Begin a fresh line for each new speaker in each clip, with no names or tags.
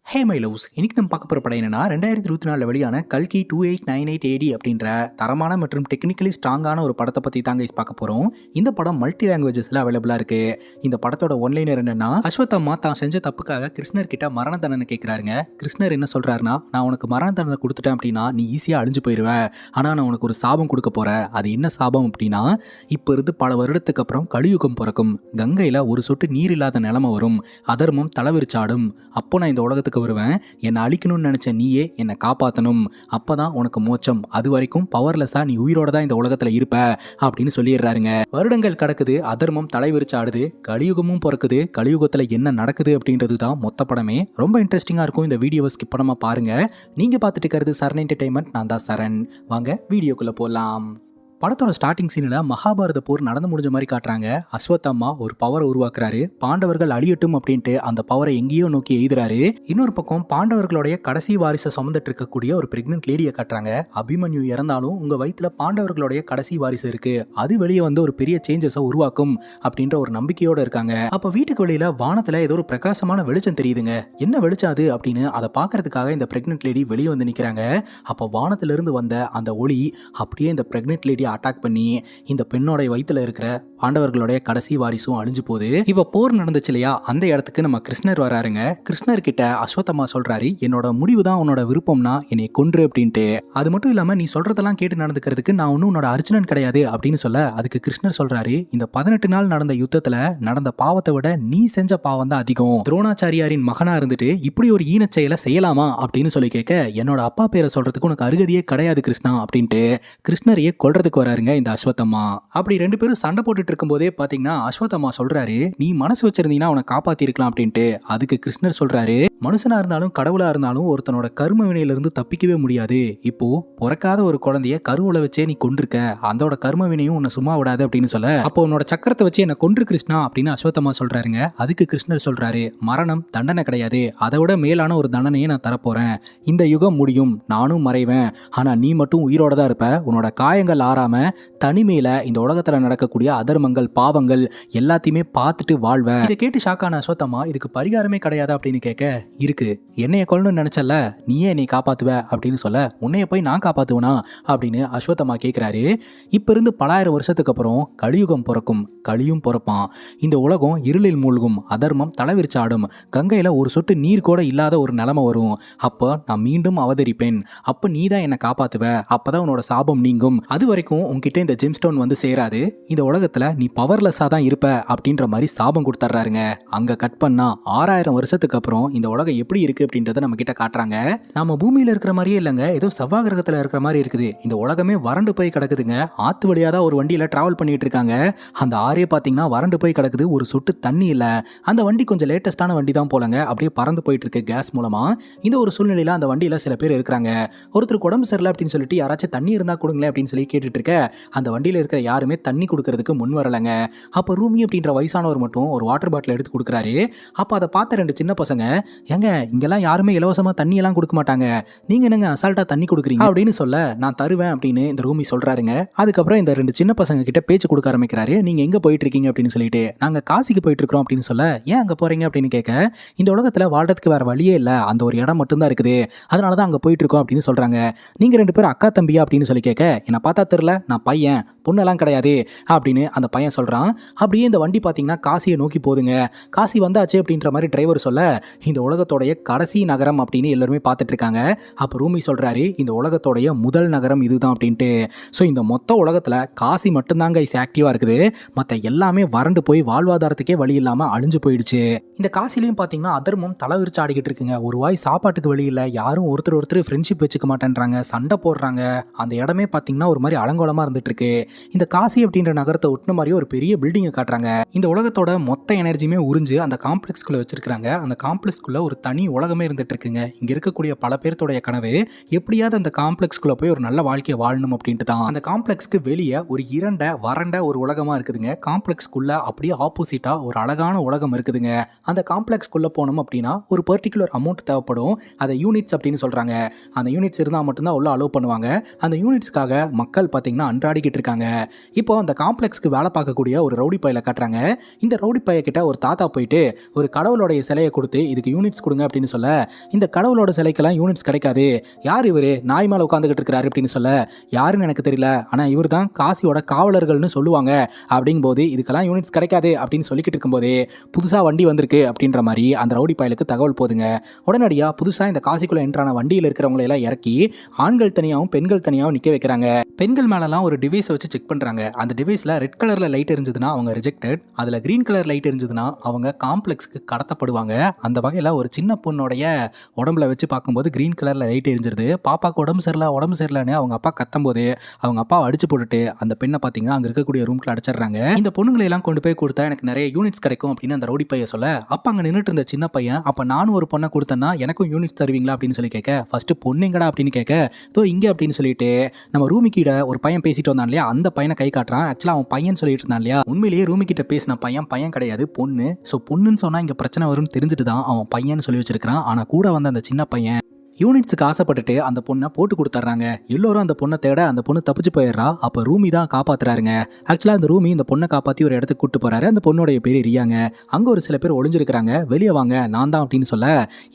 Hey my loves, இன்னைக்கு நம்ம பார்க்க போகிற படம் என்னன்னா 2024 வெளியான கல்கி 2898 ஏடி அப்படின்ற தரமான மற்றும் டெக்னிக்கலி ஸ்ட்ராங்கான ஒரு படத்தை பற்றி தாங்க பார்க்க போகிறோம். இந்த படம் மல்டி லாங்குவேஜஸில் அவைலபிளாக இருக்கு. இந்த படத்தோட ஒன்லைனர் என்னன்னா, அஸ்வத்தாமா தான் செஞ்ச தப்புக்காக கிருஷ்ணர் கிட்ட மரண தண்டனை கேட்குறாருங்க. கிருஷ்ணர் என்ன சொல்றாருன்னா, நான் உனக்கு மரண தண்டனை கொடுத்துட்டேன் அப்படின்னா நீ ஈஸியாக அழிஞ்சு போயிடுவேன். ஆனால் நான் உனக்கு ஒரு சாபம் கொடுக்க போகிறேன். அது என்ன சாபம் அப்படின்னா, இப்போ இருந்து பல வருடத்துக்கு அப்புறம் கலியுகம் பிறக்கும். கங்கையில் ஒரு சொட்டு நீர் இல்லாத நிலைமை வரும். அதர்மம் தலைவிரிச்சாடும். அப்போ நான் இந்த உலகத்துக்கு வருவேன். என்னை அழிக்கணும்னு நினைச்ச நீயே என்னை காப்பாற்றணும். அப்பதான் உனக்கு மோட்சம். அது வரைக்கும் பவர்லெஸ்ஸா நீ உயிரோட தான் இந்த உலகத்துல இருப்ப அப்படின்னு சொல்லிடுறாருங்க. வருடங்கள் கடக்குது, அதர்மம் தலைவிரிச்சு ஆடுது, கலியுகமும் பிறக்குது. கலியுகத்துல என்ன நடக்குது அப்படின்றது தான் மொத்த படமே. ரொம்ப இன்ட்ரெஸ்டிங்கா இருக்கும். இந்த வீடியோவை ஸ்கிப் பண்ணாம பாருங்க. நீங்க பார்த்துட்டு இருக்கிறது சரண் என்டர்டைன்மெண்ட். நான் தான் சரண். வாங்க வீடியோக்குள்ள போலாம். படத்தோட ஸ்டார்டிங் சீனில் மகாபாரத போர் நடந்து முடிஞ்ச மாதிரி காட்டுறாங்க. அஸ்வத்தாமா ஒரு பவரை உருவாக்குறாரு. பாண்டவர்கள் அழியட்டும் அப்படின்ட்டு அந்த பவரை எங்கேயோ நோக்கி எய்துறாரு. இன்னொரு பக்கம் பாண்டவர்களுடைய கடைசி வாரிசை சுமந்துட்டு இருக்கக்கூடிய ஒரு பிரெக்னென்ட் லேடியை காட்டுறாங்க. அபிமன்யு இறந்தாலும் உங்க வயிற்றுல பாண்டவர்களுடைய கடைசி வாரிசு இருக்கு, அது வெளியே வந்து ஒரு பெரிய சேஞ்சஸை உருவாக்கும் அப்படின்ற ஒரு நம்பிக்கையோட இருக்காங்க. அப்ப வீட்டுக்கு வெளியில வானத்துல ஏதோ ஒரு பிரகாசமான வெளிச்சம் தெரியுதுங்க. என்ன வெளிச்சம் அது அப்படின்னு அதை பார்க்கறதுக்காக இந்த பிரெக்னென்ட் லேடி வெளியே வந்து நிக்கிறாங்க. அப்ப வானத்துல இருந்து வந்த அந்த ஒளி அப்படியே இந்த பிரெக்னென்ட் லேடி அட்டாக் பண்ணி இந்த பெண்ணோட வயித்துல இருக்கிற பாண்டவர்களுடைய கடைசி வாரிசும் அழிஞ்சு போகுது. இப்ப போர் நடந்துச்சு இல்லையா, அந்த இடத்துக்கு நம்ம கிருஷ்ணர் வராருங்க. கிருஷ்ணர் கிட்ட அஸ்வத்தாமா சொல்றாரு, என்னோட முடிவு தான் உன்னோட விருப்பம்னா என்னை கொன்று அப்படின்ட்டு. அது மட்டும் இல்லாம நீ சொல்றதெல்லாம் கேட்டு நடந்துக்கிறதுக்கு நான் ஒன்னும் உன்னோட அர்ஜுனன் கிடையாது அப்படின்னு சொல்ல, அதுக்கு கிருஷ்ணர் சொல்றாரு, இந்த 18 நாள் நடந்த யுத்தத்துல நடந்த பாவத்தை விட நீ செஞ்ச பாவம் தான் அதிகம். துரோணாச்சாரியாரின் மகனா இருந்துட்டு இப்படி ஒரு ஈனச் செயலை செய்யலாமா அப்படின்னு சொல்லி கேட்க, என்னோட அப்பா பேரை சொல்றதுக்கு உனக்கு அருகதையே கிடையாது கிருஷ்ணா அப்படின்ட்டு கிருஷ்ணரையே கொல்றதுக்கு வராருங்க இந்த அஸ்வத்தாமா. அப்படி ரெண்டு பேரும் சண்டை போட்டுட்டு இருக்கும்போதே பாத்தீங்கன்னா அஸ்வத்தாமா சொல்றாரு, நீ மனசு வச்சிருந்தீங்கன்னா அவனை காப்பாத்தி இருக்கலாம் அப்படின்ட்டு. அதுக்கு கிருஷ்ணர் சொல்றாரு, மனுஷனா இருந்தாலும் கடவுளா இருந்தாலும் ஒருத்தனோட கர்ம வினையிலிருந்து தப்பிக்கவே முடியாது. இப்போ பிறக்காத ஒரு குழந்தைய கருவுல வச்சே நீ கொண்டிருக்க, அதோட கர்ம வினையும் உன்னை சும்மா விடாது அப்படின்னு சொல்ல, அப்போ உன்னோட சக்கரத்தை வச்சு என்ன கொன்று கிருஷ்ணா அப்படின்னு அஸ்வத்தாமா சொல்றாருங்க. அதுக்கு கிருஷ்ணர் சொல்றாரு, மரணம் தண்டனை கிடையாது, அதை விட மேலான ஒரு தண்டனையை நான் தரப்போறேன். இந்த யுகம் முடியும், நானும் மறைவேன், ஆனா நீ மட்டும் உயிரோட தான் இருப்ப. உன்னோட காயங்கள் ஆறாம தனிமையில இந்த உலகத்துல நடக்கக்கூடிய அதர்மங்கள் பாவங்கள் எல்லாத்தையுமே பார்த்துட்டு வாழ்வ. இதை கேட்டு ஷாக்கான அஸ்வத்தாமா, இதுக்கு பரிகாரமே கிடையாது அப்படின்னு கேட்க, இருக்கு, என்னைய கொல்லணும்னு நினைச்சல, நீயே என்னை காப்பாத்துவ அப்படின்னு சொல்ல, உன்னைய போய் நான் காப்பாத்துவனா அப்படின்னு அஸ்வத்தாமா கேட்கிறாரு. இப்ப இருந்து பலாயிரம் வருஷத்துக்கு அப்புறம் கலியுகம் பிறக்கும், கலியும் பிறப்பான். இந்த உலகம் இருளில் மூழ்கும், அதர்மம் தலைவிரிச்சாடும், கங்கையில ஒரு சொட்டு நீர் கூட இல்லாத ஒரு நிலைமை வரும். அப்ப நான் மீண்டும் அவதரிப்பேன். அப்ப நீ தான் என்னை காப்பாத்துவ. அப்பதான் உன்னோட சாபம் நீங்கும். அது வரைக்கும் உன்கிட்ட இந்த ஜெம்ஸ்டோன் வந்து சேராது. இந்த உலகத்துல நீ பவர்லெஸ்ஸா தான் இருப்ப அப்படின்ற மாதிரி சாபம் கொடுத்துறாருங்க. அங்க கட் பண்ணா 6000 வருஷத்துக்கு அப்புறம் இந்த உலகம் எப்படி இருக்கு அப்படின்றத நம்ம கிட்ட காட்டுறாங்க. நம்ம பூமியில இருக்கிற மாதிரியே இல்லைங்க, ஏதோ செவ்வாய் கிரகத்துல இருக்கிற மாதிரி இருக்குது. இந்த உலகமே வறண்டு போய் கிடக்குதுங்க. ஆத்து வழியா தான் ஒரு வண்டியில டிராவல் பண்ணிட்டு இருக்காங்க. அந்த ஆறே பாத்தீங்கன்னா வறண்டு போய் கிடக்குது, ஒரு சொட்டு தண்ணி இல்ல. அந்த வண்டி கொஞ்சம் லேட்டஸ்டான வண்டி தான் போலங்க, அப்படியே பறந்து போயிட்டு இருக்கு கேஸ் மூலமா. இந்த ஒரு சூழ்நிலையில அந்த வண்டியில சில பேர் இருக்கிறாங்க. ஒருத்தருக்கு உடம்பு சரியில்லை அப்படின்னு சொல்லிட்டு யாராச்சும் தண்ணி இருந்தா கொடுங்களேன் அப்படின்னு சொல்லி கேட்டுட்டு இருக்க, அந்த வண்டியில இருக்கிற யாருமே தண்ணி கொடுக்கறதுக்கு முன் வரலங்க. அப்ப ரூமி அப்படின்ற வயசானவர் மட்டும் ஒரு வாட்டர் பாட்டில் எடுத்து கொடுக்குறாரு. அப்ப அதை பார்த்த ரெண்டு சின்ன பசங்க, ஏங்க இங்கெல்லாம் யாருமே இலவசமா தண்ணி எல்லாம் கொடுக்க மாட்டாங்க, நீங்க என்னங்க அசால்ட்டா தண்ணி கொடுக்குறீங்க அப்படின்னு சொல்ல, நான் தருவேன் அப்படின்னு இந்த ரூமி சொல்றாருங்க. அதுக்கப்புறம் இந்த ரெண்டு சின்ன பசங்க கிட்ட பேச்சு கொடுக்க ஆரம்பிக்கிறாரு. நீங்க எங்க போயிட்டு இருக்கீங்க அப்படின்னு சொல்லிட்டு, நாங்க காசிக்கு போயிட்டு இருக்கோம் அப்படின்னு சொல்ல, ஏன் அங்க போறீங்க அப்படின்னு கேட்க, இந்த உலகத்துல வாழ்றதுக்கு வேற வழியே இல்ல, அந்த ஒரு இடம் மட்டும்தான் இருக்குது, அதனாலதான் அங்க போயிட்டு இருக்கோம் அப்படின்னு சொல்றாங்க. நீங்க ரெண்டு பேரும் அக்கா தம்பியா அப்படின்னு சொல்லி கேட்க, என்ன பார்த்தா தெரியல, நான் பையன், பொண்ணெல்லாம் கிடையாது அப்படின்னு அந்த பையன் சொல்றான். அப்படியே இந்த வண்டி பார்த்தீங்கன்னா காசியை நோக்கி போகுதுங்க. காசி வந்தாச்சு அப்படின்ற மாதிரி டிரைவர் சொல்ல, இந்த உலகத்தோடைய கடைசி நகரம் அப்படின்னு எல்லாருமே பார்த்துட்டு இருக்காங்க. அப்போ ரூமி சொல்றாரு, இந்த உலகத்தோடைய முதல் நகரம் இதுதான் அப்படின்ட்டு. ஸோ இந்த மொத்த உலகத்தில் காசி மட்டும்தாங்க ஆக்டிவா இருக்குது, மற்ற எல்லாமே வறண்டு போய் வாழ்வாதாரத்துக்கே வழி இல்லாமல் அழிஞ்சு போயிடுச்சு. இந்த காசிலையும் பார்த்தீங்கன்னா அதர்மம் தலைவிரிச்சு ஆடிக்கிட்டு இருக்குங்க. ஒரு வாய் சாப்பாட்டுக்கு வழி இல்லை, யாரும் ஒருத்தர் ஃப்ரெண்ட்ஷிப் வச்சுக்க மாட்டேன்றாங்க, சண்டை போடுறாங்க. அந்த இடமே பார்த்தீங்கன்னா ஒரு மாதிரி அலங்கோலமாக இருந்துட்டு இருக்கு. இந்த காசி அப்படின்ற நகரத்தை ஒட்டின மாதிரி ஒரு பெரிய பில்டிங்கை காட்டுறாங்க. இந்த உலகத்தோட மொத்த எனர்ஜியுமே உறிஞ்சு அந்த காம்ப்ளெக்ஸ்குள்ள வச்சிருக்காங்க. அந்த காம்ப்ளெக்ஸ்குள்ள ஒரு தனி உலகமே இருந்துட்டு இருக்குங்க. இங்க இருக்கக்கூடிய பல பேர்த்தோடைய கனவு எப்படியாவது அந்த காம்ப்ளெக்ஸ்குள்ள போய் ஒரு நல்ல வாழ்க்கையை வாழணும் அப்படின்ட்டு தான். அந்த காம்ப்ளெக்ஸ்க்கு வெளியே ஒரு வறண்ட ஒரு உலகமா இருக்குதுங்க. காம்ப்ளெக்ஸ்குள்ள அப்படியே ஆப்போசிட்டா ஒரு அழகான உலகம் இருக்குதுங்க. அந்த காம்ப்ளெக்ஸ்குள்ள போனோம் அப்படின்னா ஒரு பர்டிகுலர் அமௌண்ட் தேவைப்படும். அதை யூனிட்ஸ் அப்படின்னு சொல்றாங்க. அந்த யூனிட்ஸ் இருந்தால் மட்டும்தான் உள்ள அலோவ் பண்ணுவாங்க. அந்த யூனிட்ஸ்க்காக மக்கள் பார்த்தீங்கன்னா பார்த்தீங்கன்னா அன்றாடிக்கிட்டு இருக்காங்க. இப்போ அந்த காம்ப்ளெக்ஸ்க்கு வேலை பார்க்கக்கூடிய ஒரு ரவுடி பையலை காட்டுறாங்க. இந்த ரவுடி பைய கிட்ட ஒரு தாத்தா போயிட்டு ஒரு கடவுளோடைய சிலையை கொடுத்து இதுக்கு யூனிட்ஸ் கொடுங்க அப்படின்னு சொல்ல, இந்த கடவுளோட சிலைக்கெல்லாம் யூனிட்ஸ் கிடைக்காது, யார் இவரு நாய் மேலே உட்காந்துக்கிட்டு இருக்கிறாரு அப்படின்னு சொல்ல, யாருன்னு எனக்கு தெரியல, ஆனால் இவர் தான் காசியோட காவலர்கள்னு சொல்லுவாங்க அப்படிங்கும்போது இதுக்கெல்லாம் யூனிட்ஸ் கிடைக்காது அப்படின்னு சொல்லிக்கிட்டு இருக்கும்போது புதுசாக வண்டி வந்திருக்கு அப்படின்ற மாதிரி அந்த ரவுடி பயலுக்கு தகவல் போதுங்க. உடனடியாக புதுசாக இந்த காசிக்குள்ள என்ட்ரான வண்டியில் இருக்கிறவங்களை எல்லாம் இறக்கி ஆண்கள் தனியாகவும் பெண்கள் தனியாகவும் நிற்க வைக்கிறாங்க. பெண்கள் மேலெல்லாம் ஒரு டிவைஸ் வச்சு செக் பண்ணுறாங்க. அந்த டிவைஸில் ரெட் கலரில் லைட் எரிஞ்சதுன்னா அவங்க ரிஜெக்டட், அதில் கிரீன் கலர் லைட் எரிஞ்சதுன்னா அவங்க காம்ப்ளெக்ஸ்க்கு கடத்தப்படுவாங்க. அந்த வகையில் ஒரு சின்ன பொண்ணுடைய உடம்புல வச்சு பார்க்கும்போது கிரீன் கலரில் லைட் எரிஞ்சிருது. பாப்பாவுக்கு உடம்பு சரியில்லைன்னு அவங்க அப்பா கத்தும்போது அவங்க அப்பாவை அடிச்சு போட்டுட்டு அந்த பெண்ணை பார்த்தீங்கன்னா அங்கே இருக்கக்கூடிய ரூம்ல அடைச்சிடுறாங்க. இந்த பொண்ணுங்களை எல்லாம் கொண்டு போய் கொடுத்தா எனக்கு நிறைய யூனிட்ஸ் கிடைக்கும் அப்படின்னு அந்த ரவுடி பையன் சொல்ல, அப்ப அங்கே நின்றுட்டு இருந்த சின்ன பையன், அப்போ நானும் ஒரு பொண்ணை கொடுத்தேன்னா எனக்கும் யூனிட்ஸ் தருவீங்களா அப்படின்னு சொல்லி கேட்க, ஃபர்ஸ்ட் பொண்ணுங்கடா அப்படின்னு கேட்க, தோ இங்கே அப்படின்னு சொல்லிட்டு நம்ம ரூமிக்கிட்ட ஒரு பையன் பேசிட்டு வந்தான் இல்லையா, அந்த பையனை கை காட்டுறான். ஆக்சுவலாக அவன் பையன் சொல்லிட்டு இருந்தான் இல்லையா, உண்மையிலேயே ரூமிக்கிட்ட பேசின பையன் கிடையாது, பொண்ணு. ஸோ பொண்ணுன்னு சொன்னால் இங்கே பிரச்சனை வரும்னு தெரிஞ்சுட்டு தான் அவன் பையன் சொல்லி வச்சிருக்கான். ஆனால் கூட வந்த அந்த சின்ன பையன் யூனிட்ஸுக்கு ஆசைப்பட்டுட்டு அந்த பொண்ணை போட்டு கொடுத்துட்றாங்க. எல்லோரும் அந்த பொண்ணை தேட அந்த பொண்ணு தப்பிச்சு போயிடுறா. அப்போ ரூமி தான் காப்பாத்துறாருங்க. ஆக்சுவலாக அந்த ரூமி இந்த பொண்ணை காப்பாற்றி ஒரு இடத்துக்கு கூட்டு போறாரு. அந்த பொண்ணோடைய பேர் ரியாங்க. அங்கே ஒரு சில பேர் ஒளிஞ்சிருக்கிறாங்க. வெளியே வாங்க நான் தான் அப்படின்னு சொல்ல,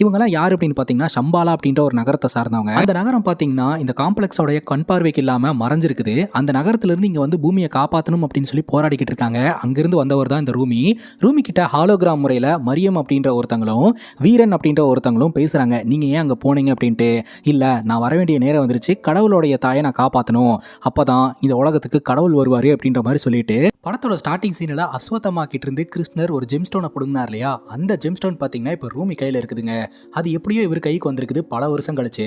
இவங்கெல்லாம் யார் அப்படின்னு பார்த்தீங்கன்னா சம்பாலா அப்படின்ற ஒரு நகரத்தை சார்ந்தவங்க. அந்த நகரம் பார்த்தீங்கன்னா இந்த காம்ப்ளெக்ஸோடைய கண் பார்வைக்கு இல்லாமல் மறைஞ்சிருக்குது. அந்த நகரத்திலிருந்து இங்கே வந்து பூமியை காப்பாற்றணும் அப்படின்னு சொல்லி போராடிக்கிட்டு இருக்காங்க. அங்கிருந்து வந்தவர் தான் இந்த ரூமி கிட்ட ஹாலோகிராம் முறையில் மரியம் அப்படின்ற ஒருத்தங்களும் வீரன் அப்படின்ற ஒருத்தங்களும் பேசுறாங்க. நீங்க ஏன் அங்கே போனீங்க அப்படின்ட்டு. இல்லை, நான் வர வேண்டிய நேரம் வந்துருச்சு, கடவுளுடைய தாயை நான் காப்பாற்றணும், அப்போதான் இந்த உலகத்துக்கு கடவுள் வருவார் அப்படின்ற மாதிரி சொல்லிட்டு படத்தோட ஸ்டார்டிங் சீனில் அஸ்வத்தமா கிட்ட இருந்து கிருஷ்ணர் ஒரு ஜெம்ஸ்டோனை பிடுங்கினார் இல்லையா, அந்த ஜெம்ஸ்டோன் பார்த்தீங்கன்னா இப்போ ரூமி கையில் இருக்குதுங்க. அது எப்படியோ இவர் கைக்கு வந்திருக்குது பல வருஷம் கழிச்சு.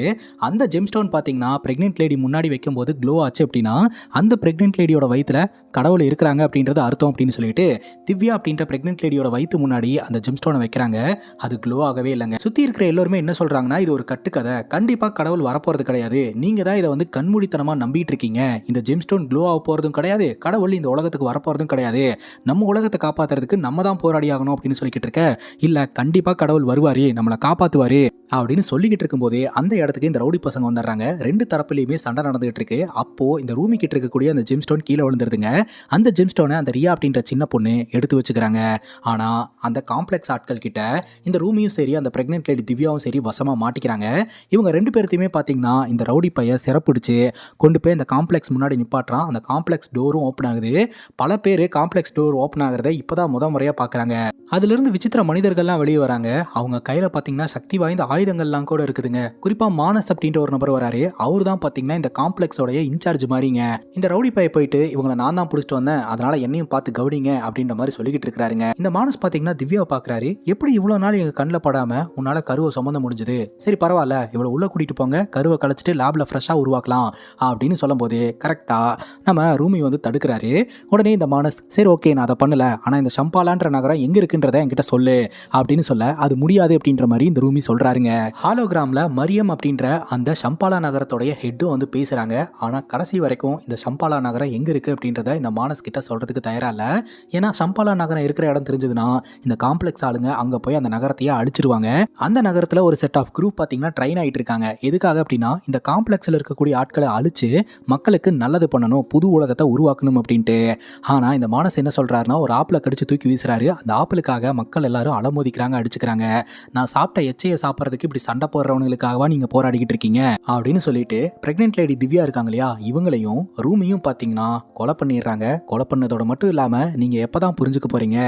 அந்த ஜெம்ஸ்டோன் பார்த்தீங்கன்னா பிரெக்னென்ட் லேடி முன்னாடி வைக்கும்போது க்ளோ ஆச்சு அப்படின்னா அந்த பிரெக்னென்ட் லேடியோட வயிற்றுல கடவுள் இருக்கிறாங்க அப்படின்றது அர்த்தம் அப்படின்னு சொல்லிட்டு திவ்யா அப்படின்ற பிரெக்னென்ட் லேடியோட வயிற்று முன்னாடி அந்த ஜெம்ஸ்டோனை வைக்கிறாங்க. அது க்ளோ ஆகவே இல்லைங்க. சுற்றி இருக்கிற எல்லோருமே என்ன சொல்கிறாங்கன்னா, இது ஒரு கட்டுக்கதை, கண்டிப்பாக கடவுள் வரப்போகிறது கிடையாது, நீங்கள் தான் இதை வந்து கண்மூடித்தனமாக நம்பிட்டு இருக்கீங்க, இந்த ஜெம்ஸ்டோன் க்ளோ ஆக போகிறதும் கிடையாது, கடவுள் இந்த உலகத்துக்கு வரப்போகிறதும் கிடையாது, நம்ம உலகத்தை காப்பாற்றுறதுக்கு நம்ம தான் போராடி ஆகணும் அப்படின்னு சொல்லிக்கிட்டு இருக்க. இல்லை, கண்டிப்பாக கடவுள் வருவார், நம்மளை காப்பாற்றுவார் அப்படின்னு சொல்லிக்கிட்டு இருக்கும்போது அந்த இடத்துக்கு இந்த ரவுடி பசங்க வந்துடுறாங்க. ரெண்டு தரப்புலையுமே சண்டை நடந்துகிட்டு இருக்கு. அப்போ இந்த ரூமி கிட்ட இருக்கக்கூடிய அந்த ஜெம்ஸ்டோன் கீழே விழுந்துருதுங்க. அந்த ஜெம்ஸ்டோனை அந்த ரியா அப்படின்ற சின்ன பொண்ணு எடுத்து வச்சுக்கிறாங்க. ஆனால் அந்த காம்ப்ளெக்ஸ் ஆட்கள் கிட்ட இந்த ரூமியும் சரி அந்த பிரெக்னென்ட் லேடி திவ்யாவும் சரி வசமாக மாட்டிக்கிறாங்க. இவங்க ரெண்டு பேர்த்தையுமே பார்த்தீங்கன்னா இந்த ரவுடி பைய சிறப்பிடிச்சு கொண்டு போய் அந்த காம்ப்ளெக்ஸ் முன்னாடி நிப்பாட்டுறான். அந்த காம்ப்ளெக்ஸ் டோரும் ஓப்பன் ஆகுது. பல பேர் காம்ப்ளெக்ஸ் டோர் ஓப்பன் ஆகிறத இப்போதான் முறையாக பார்க்குறாங்க. அதிலிருந்து விசித்திர மனிதர்கள்லாம் வெளியே வராங்க. அவங்க கையில் பார்த்தீங்கன்னா சக்தி வாய்ந்த ஆயுதங்கள்லாம் கூட இருக்குதுங்க. குறிப்பாக மானஸ் அப்படின்ற ஒரு நபர் வராரு. அவர் தான் பார்த்தீங்கன்னா இந்த காம்ப்ளெக்ஸோடைய இன்சார்ஜ் மாதிரிங்க. இந்த ரவுடி பைய போயிட்டு இவங்களை நான் தான் பிடிச்சிட்டு வந்தேன், அதனால என்னையும் பார்த்து கவனிங்க அப்படின்ற மாதிரி சொல்லிக்கிட்டு இருக்கிறாருங்க. இந்த மானஸ் பார்த்தீங்கன்னா திவ்யாவை பார்க்குறாரு. எப்படி இவ்வளோ நாள் எங்கள் கண்ணில் படாமல் உன்னால் கருவை சுமந்த முடிஞ்சது, சரி பரவாயில்ல, இவ்வளோ உள்ளே கூட்டிகிட்டு போங்க, கருவை கழிச்சிட்டு லேபில் ஃப்ரெஷ்ஷாக உருவாக்கலாம் அப்படின்னு சொல்லும்போது கரெக்டாக நம்ம ரூமி வந்து தடுக்கிறாரு. உடனே இந்த மானஸ் சரி ஓகே நான் அதை பண்ணல, ஆனால் இந்த சம்பாலான்ற நகரம் எங்கே இருக்குன்றதை என்கிட்ட சொல்லு அப்படின்னு சொல்ல, அது முடியாது அப்படின்ற மாதிரி இந்த ரூமி சொல்றாருங்க. ஹாலோகிராம்ல மரியம் அப்படின்ற அந்த சம்பாலா நகரத்தோடைய ஹெட்டும் வந்து பேசுறாங்க. ஆனா கடைசி வரைக்கும் இந்த சம்பாலா நகரம் எங்க இருக்கு அப்படின்றத இந்த மானஸ் கிட்ட சொல்றதுக்கு தயாரா இல்ல. ஏன்னா சம்பாலா நகரம் இருக்கிற இடம் தெரிஞ்சதுன்னா இந்த காம்ப்ளெக்ஸ் ஆளுங்க அங்க போய் அந்த நகரத்தையே அழிச்சிருவாங்க. அந்த நகரத்துல ஒரு செட் ஆஃப் குரூப் பாத்தீங்கன்னா ட்ரெயின் ஆயிட்டு இருக்காங்க. எதுக்காக அப்படின்னா இந்த காம்ப்ளெக்ஸ்ல இருக்கக்கூடிய ஆட்களை அழிச்சு மக்களுக்கு நல்லது பண்ணணும், புது உலகத்தை உருவாக்கணும் அப்படின்ட்டு. ஆனா இந்த மானஸ் என்ன சொல்றாருன்னா, ஒரு ஆப்பிள கடிச்சு தூக்கி வீசுறாரு. அந்த ஆப்பிளுக்காக மக்கள் எல்லாரும் அலமோதிக்கிறாங்க, அடிச்சுக்கிறாங்க. நான் சாப்பிட்ட எச்சையை சாப்பிட்றதுக்கு இப்படி சண்டை போடுறவங்களுக்காகவா நீங்க போராடிக்கிட்டு இருக்கீங்க அப்படின்னு சொல்லிட்டு பிரெக்னென்ட் லேடி திவ்யா இருக்காங்க இல்லையா, இவங்களையும் ரூமியும் பார்த்தீங்கன்னா கொலை பண்ணிடுறாங்க. கொலை பண்ணதோட மட்டும் இல்லாம நீங்க எப்பதான் புரிஞ்சுக்க போறீங்க,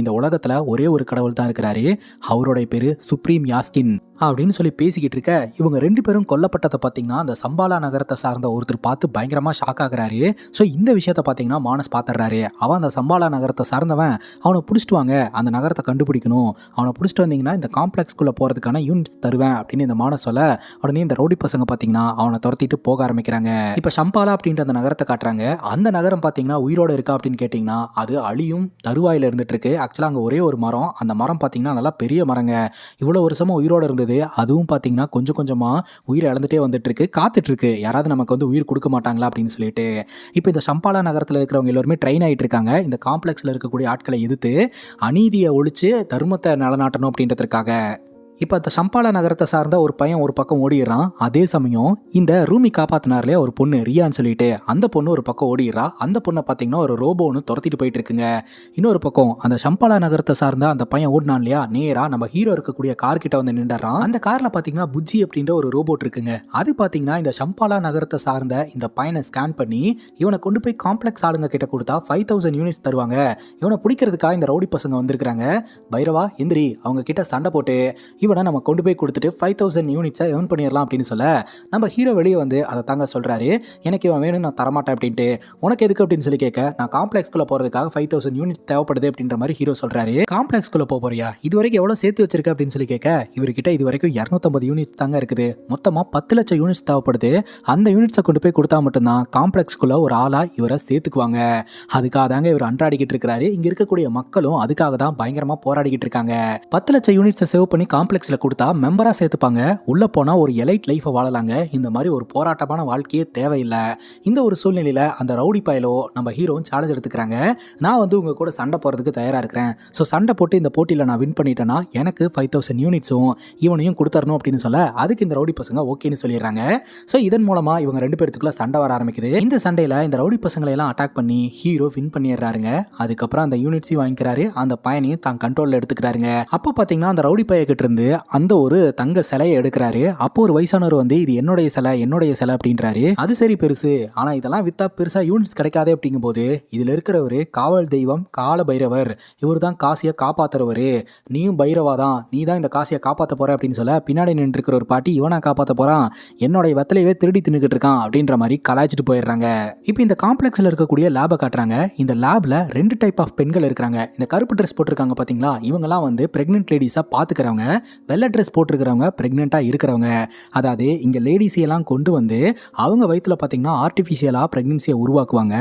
இந்த உலகத்துல ஒரே ஒரு கடவுள் தான் இருக்கிறாரு, அவருடைய பேரு சுப்ரீம் யாஸ்கின் அப்படின்னு சொல்லி பேசிக்கிட்டு இருக்க. இவங்க ரெண்டு பேரும் கொல்லப்பட்டதை பார்த்தீங்கன்னா அந்த சம்பாலா நகரத்தை சார்ந்த ஒருத்தர் பார்த்து பயங்கரமா ஷாக் ஆகுறாரு. ஸோ இந்த விஷயத்த பார்த்தீங்கன்னா மானஸ் பார்த்துடுறாரு. அவன் அந்த சம்பாலா நகரத்தை சார்ந்தவன், அவனை பிடிச்சிட்டு வாங்க, அந்த நகரத்தை கண்டுபிடிக்கணும், அவனை பிடிச்சிட்டு வந்தீங்கன்னா இந்த காம்ப்ளெக்ஸ்குள்ளே போகிறதுக்கான யூனிட்ஸ் தருவேன் அப்படின்னு இந்த மானஸ் சொல்ல, உடனே இந்த ரவுடி பசங்க பார்த்தீங்கன்னா அவனை துரத்திட்டு போக ஆரம்பிக்கிறாங்க. இப்போ சம்பாலா அப்படின்ற அந்த நகரத்தை காட்டுறாங்க. அந்த நகரம் பார்த்தீங்கன்னா உயிரோடு இருக்கா அப்படின்னு கேட்டிங்கன்னா அது அழியும் தருவாயில் இருந்துட்டு இருக்கு. ஆக்சுவலாக அங்கே ஒரே ஒரு மரம், அந்த மரம் பார்த்தீங்கன்னா நல்லா பெரிய மரங்க, இவ்வளோ வருஷமாக உயிரோடு இருந்தது. அதுவும் பார்த்தீங்கன்னா கொஞ்சம் கொஞ்சமாக உயிர் இழந்துட்டே வந்துட்டு இருக்கு, காத்துட்டு இருக்கு, யாராவது நமக்கு வந்து உயிர் கொடுக்க மாட்டாங்களா அப்படின்னு சொல்லிட்டு. இப்போ இந்த சம்பாலா நகரத்தில் இருக்கிறவங்க எல்லாருமே ட்ரெயின் ஆகிட்டு இருக்காங்க. இந்த காம்ப்ளெக்ஸில் இருக்கக்கூடிய ஆட்களை எதிர்த்து அநீதியை ஒழிச்சு தர்மத்தை நிலநாட்டணும் அப்படின்றதுக்காக. இப்போ அந்த சம்பாலா நகரத்தை சார்ந்த ஒரு பையன் ஒரு பக்கம் ஓடிடுறான். அதே சமயம் இந்த ரூமி காப்பாத்தினார் இல்லையா ஒரு பொண்ணு ரியான்னு சொல்லிட்டு, அந்த பொண்ணு ஒரு பக்கம் ஓடிடுறா. அந்த பொண்ணை பார்த்தீங்கன்னா ஒரு ரோபோ ஒன்று துரத்திட்டு போயிட்டு இருக்குங்க. இன்னொரு பக்கம் அந்த சம்பாலா நகரத்தை சார்ந்த அந்த பையன் ஓடினான் இல்லையா, நேரா நம்ம ஹீரோ இருக்கக்கூடிய கார் கிட்ட வந்து நின்றான். அந்த கார்ல பார்த்தீங்கன்னா புஜ்ஜி அப்படின்ற ஒரு ரோபோட் இருக்குங்க. அது பார்த்தீங்கன்னா இந்த சம்பாலா நகரத்தை சார்ந்த இந்த பையனை ஸ்கேன் பண்ணி இவனை கொண்டு போய் காம்ப்ளெக்ஸ் ஆளுங்க கிட்ட கொடுத்தா 5000 யூனிட்ஸ் தருவாங்க. இவனை பிடிக்கிறதுக்காக இந்த ரவுடி பசங்க வந்திருக்காங்க. பைரவா எந்திரி, அவங்க கிட்ட சண்டை போட்டு இவனை நம்ம கொண்டு போய் கொடுத்துட்டு 5000 யூனிட்ஸை ஏர்ன் பண்ணிடலாம் அப்படின்னு சொல்ல, நம்ம ஹீரோ வெளியே வந்து அதை தாங்க சொல்றாரு. எனக்கு இவன் வேணும், நான் தரமாட்டேன் அப்படின்ட்டு. உனக்கு எதுக்கு அப்படின்னு சொல்லி கேட்க, நான் காம்ப்ளெக்ஸ்குள்ள போறதுக்காக 5000 யூனிட் தேவைப்படுது அப்படின்ற மாதிரி ஹீரோ சொல்றாரு. காம்ப்ளெக்ஸ்குள்ள போறியா, இது வரைக்கும் எவ்வளவு சேர்த்து வச்சிருக்க அப்படின்னு சொல்லி கேட்க, இவர்கிட்ட இது வரைக்கும் 250 யூனிட் தாங்க இருக்குது. மொத்தமா 10 லட்சம் யூனிட்ஸ் தேவைப்படுது. அந்த யூனிட்ஸை கொண்டு போய் கொடுத்தா மட்டும்தான் காம்ப்ளெக்ஸ்குள்ள ஒரு ஆளா இவரை சேர்த்துக்குவாங்க. அதுக்காக தாங்க இவர் அன்றாடிக்கிட்டு இருக்கிறாரு. இங்க இருக்கக்கூடிய மக்களும் அதுக்காக தான் பயங்கரமா போராடிக்கிட்டு இருக்காங்க. 10 லட்சம் யூனிட்ஸை சேவ் பண்ணி காம்ப்ளெக்ஸ்ல கொடுத்தா மெம்பரா சேர்த்துப்பாங்க. உள்ள போனா ஒரு எலைட் லைஃபை வாழலாங்க. இந்த மாதிரி ஒரு போராட்டமான வாழ்க்கையே தேவையில்லை. இந்த ஒரு சூழ்நிலையில அந்த ரவுடி பயலோ நம்ம ஹீரோவும் சேலஞ்ச் எடுத்துக்கிறாங்க. நான் வந்து உங்க கூட சண்டை போறதுக்கு தயாரா இருக்கிறேன். ஸோ சண்டை போட்டு இந்த போட்டியில நான் வின் பண்ணிட்டேன்னா எனக்கு 5000 யூனிட்ஸும் இவனையும் கொடுத்தரணும் அப்படின்னு சொல்ல, அதுக்கு இந்த ரவுடி பசங்க ஓகேன்னு சொல்லிடுறாங்க. ஸோ இதன் மூலமா இவங்க 2 பேருக்குள்ள சண்டை வர ஆரம்பிக்குது. இந்த சண்டையில இந்த ரவுடி பசங்களை எல்லாம் அட்டாக் பண்ணி ஹீரோ வின் பண்ணிடுறாருங்க. அதுக்கப்புறம் அந்த யூனிட்ஸையும் வாங்கிக்கிறாரு, அந்த பயனையும் தான் கண்ட்ரோல்ல எடுத்துக்கிறாருங்க. அப்போ பாத்தீங்கன்னா அந்த ரவுடி பைய கிட்ட இருந்து அந்த ஒரு தங்க சிலையை எடுக்கிறாரு. அப்போ ஒரு வயசானவர் வந்து இது என்னுடைய சிலை அப்படின்றாரு. அது சரி பெருசு, ஆனா இதெல்லாம் வித்தா பெருசா யூனிட்ஸ் கிடைக்காதே அப்படிங்கும் போது, இதுல இருக்கிறவரு காவல் தெய்வம் கால பைரவர், இவர் தான் காசியை காப்பாத்துறவரு, நீயும் பைரவா தான், நீ தான் இந்த காசியை காப்பாற்ற போற அப்படின்னு சொல்ல, பின்னாடி நின்று இருக்கிற ஒரு பாட்டி இவனா காப்பாற்ற போறான், என்னுடைய வெத்தலையவே திருடி தின்னுக்கிட்டு இருக்கான் அப்படின்ற மாதிரி கலாய்ச்சிட்டு போயிடுறாங்க. இப்போ இந்த காம்ப்ளெக்ஸ்ல இருக்கக்கூடிய லேபை காட்டுறாங்க. இந்த லேப்ல 2 டைப் ஆஃப் பெண்கள் இருக்காங்க. இந்த கருப்பு ட்ரெஸ் போட்டிருக்காங்க பாத்தீங்களா, இவங்கெல்லாம் வந்து பிரெக்னென்ட் லேடிஸா பாத்துக்கிறவங்க. வெள்ளை ட்ரெஸ் போட்டிருக்கிறவங்க பிரெக்னெண்டா இருக்கிறவங்க. அதாவது இங்க லேடிஸையெல்லாம் கொண்டு வந்து அவங்க வயிற்றுல பார்த்தீங்கன்னா ஆர்டிஃபிஷியலாக ப்ரெக்னென்சியை உருவாக்குவாங்க.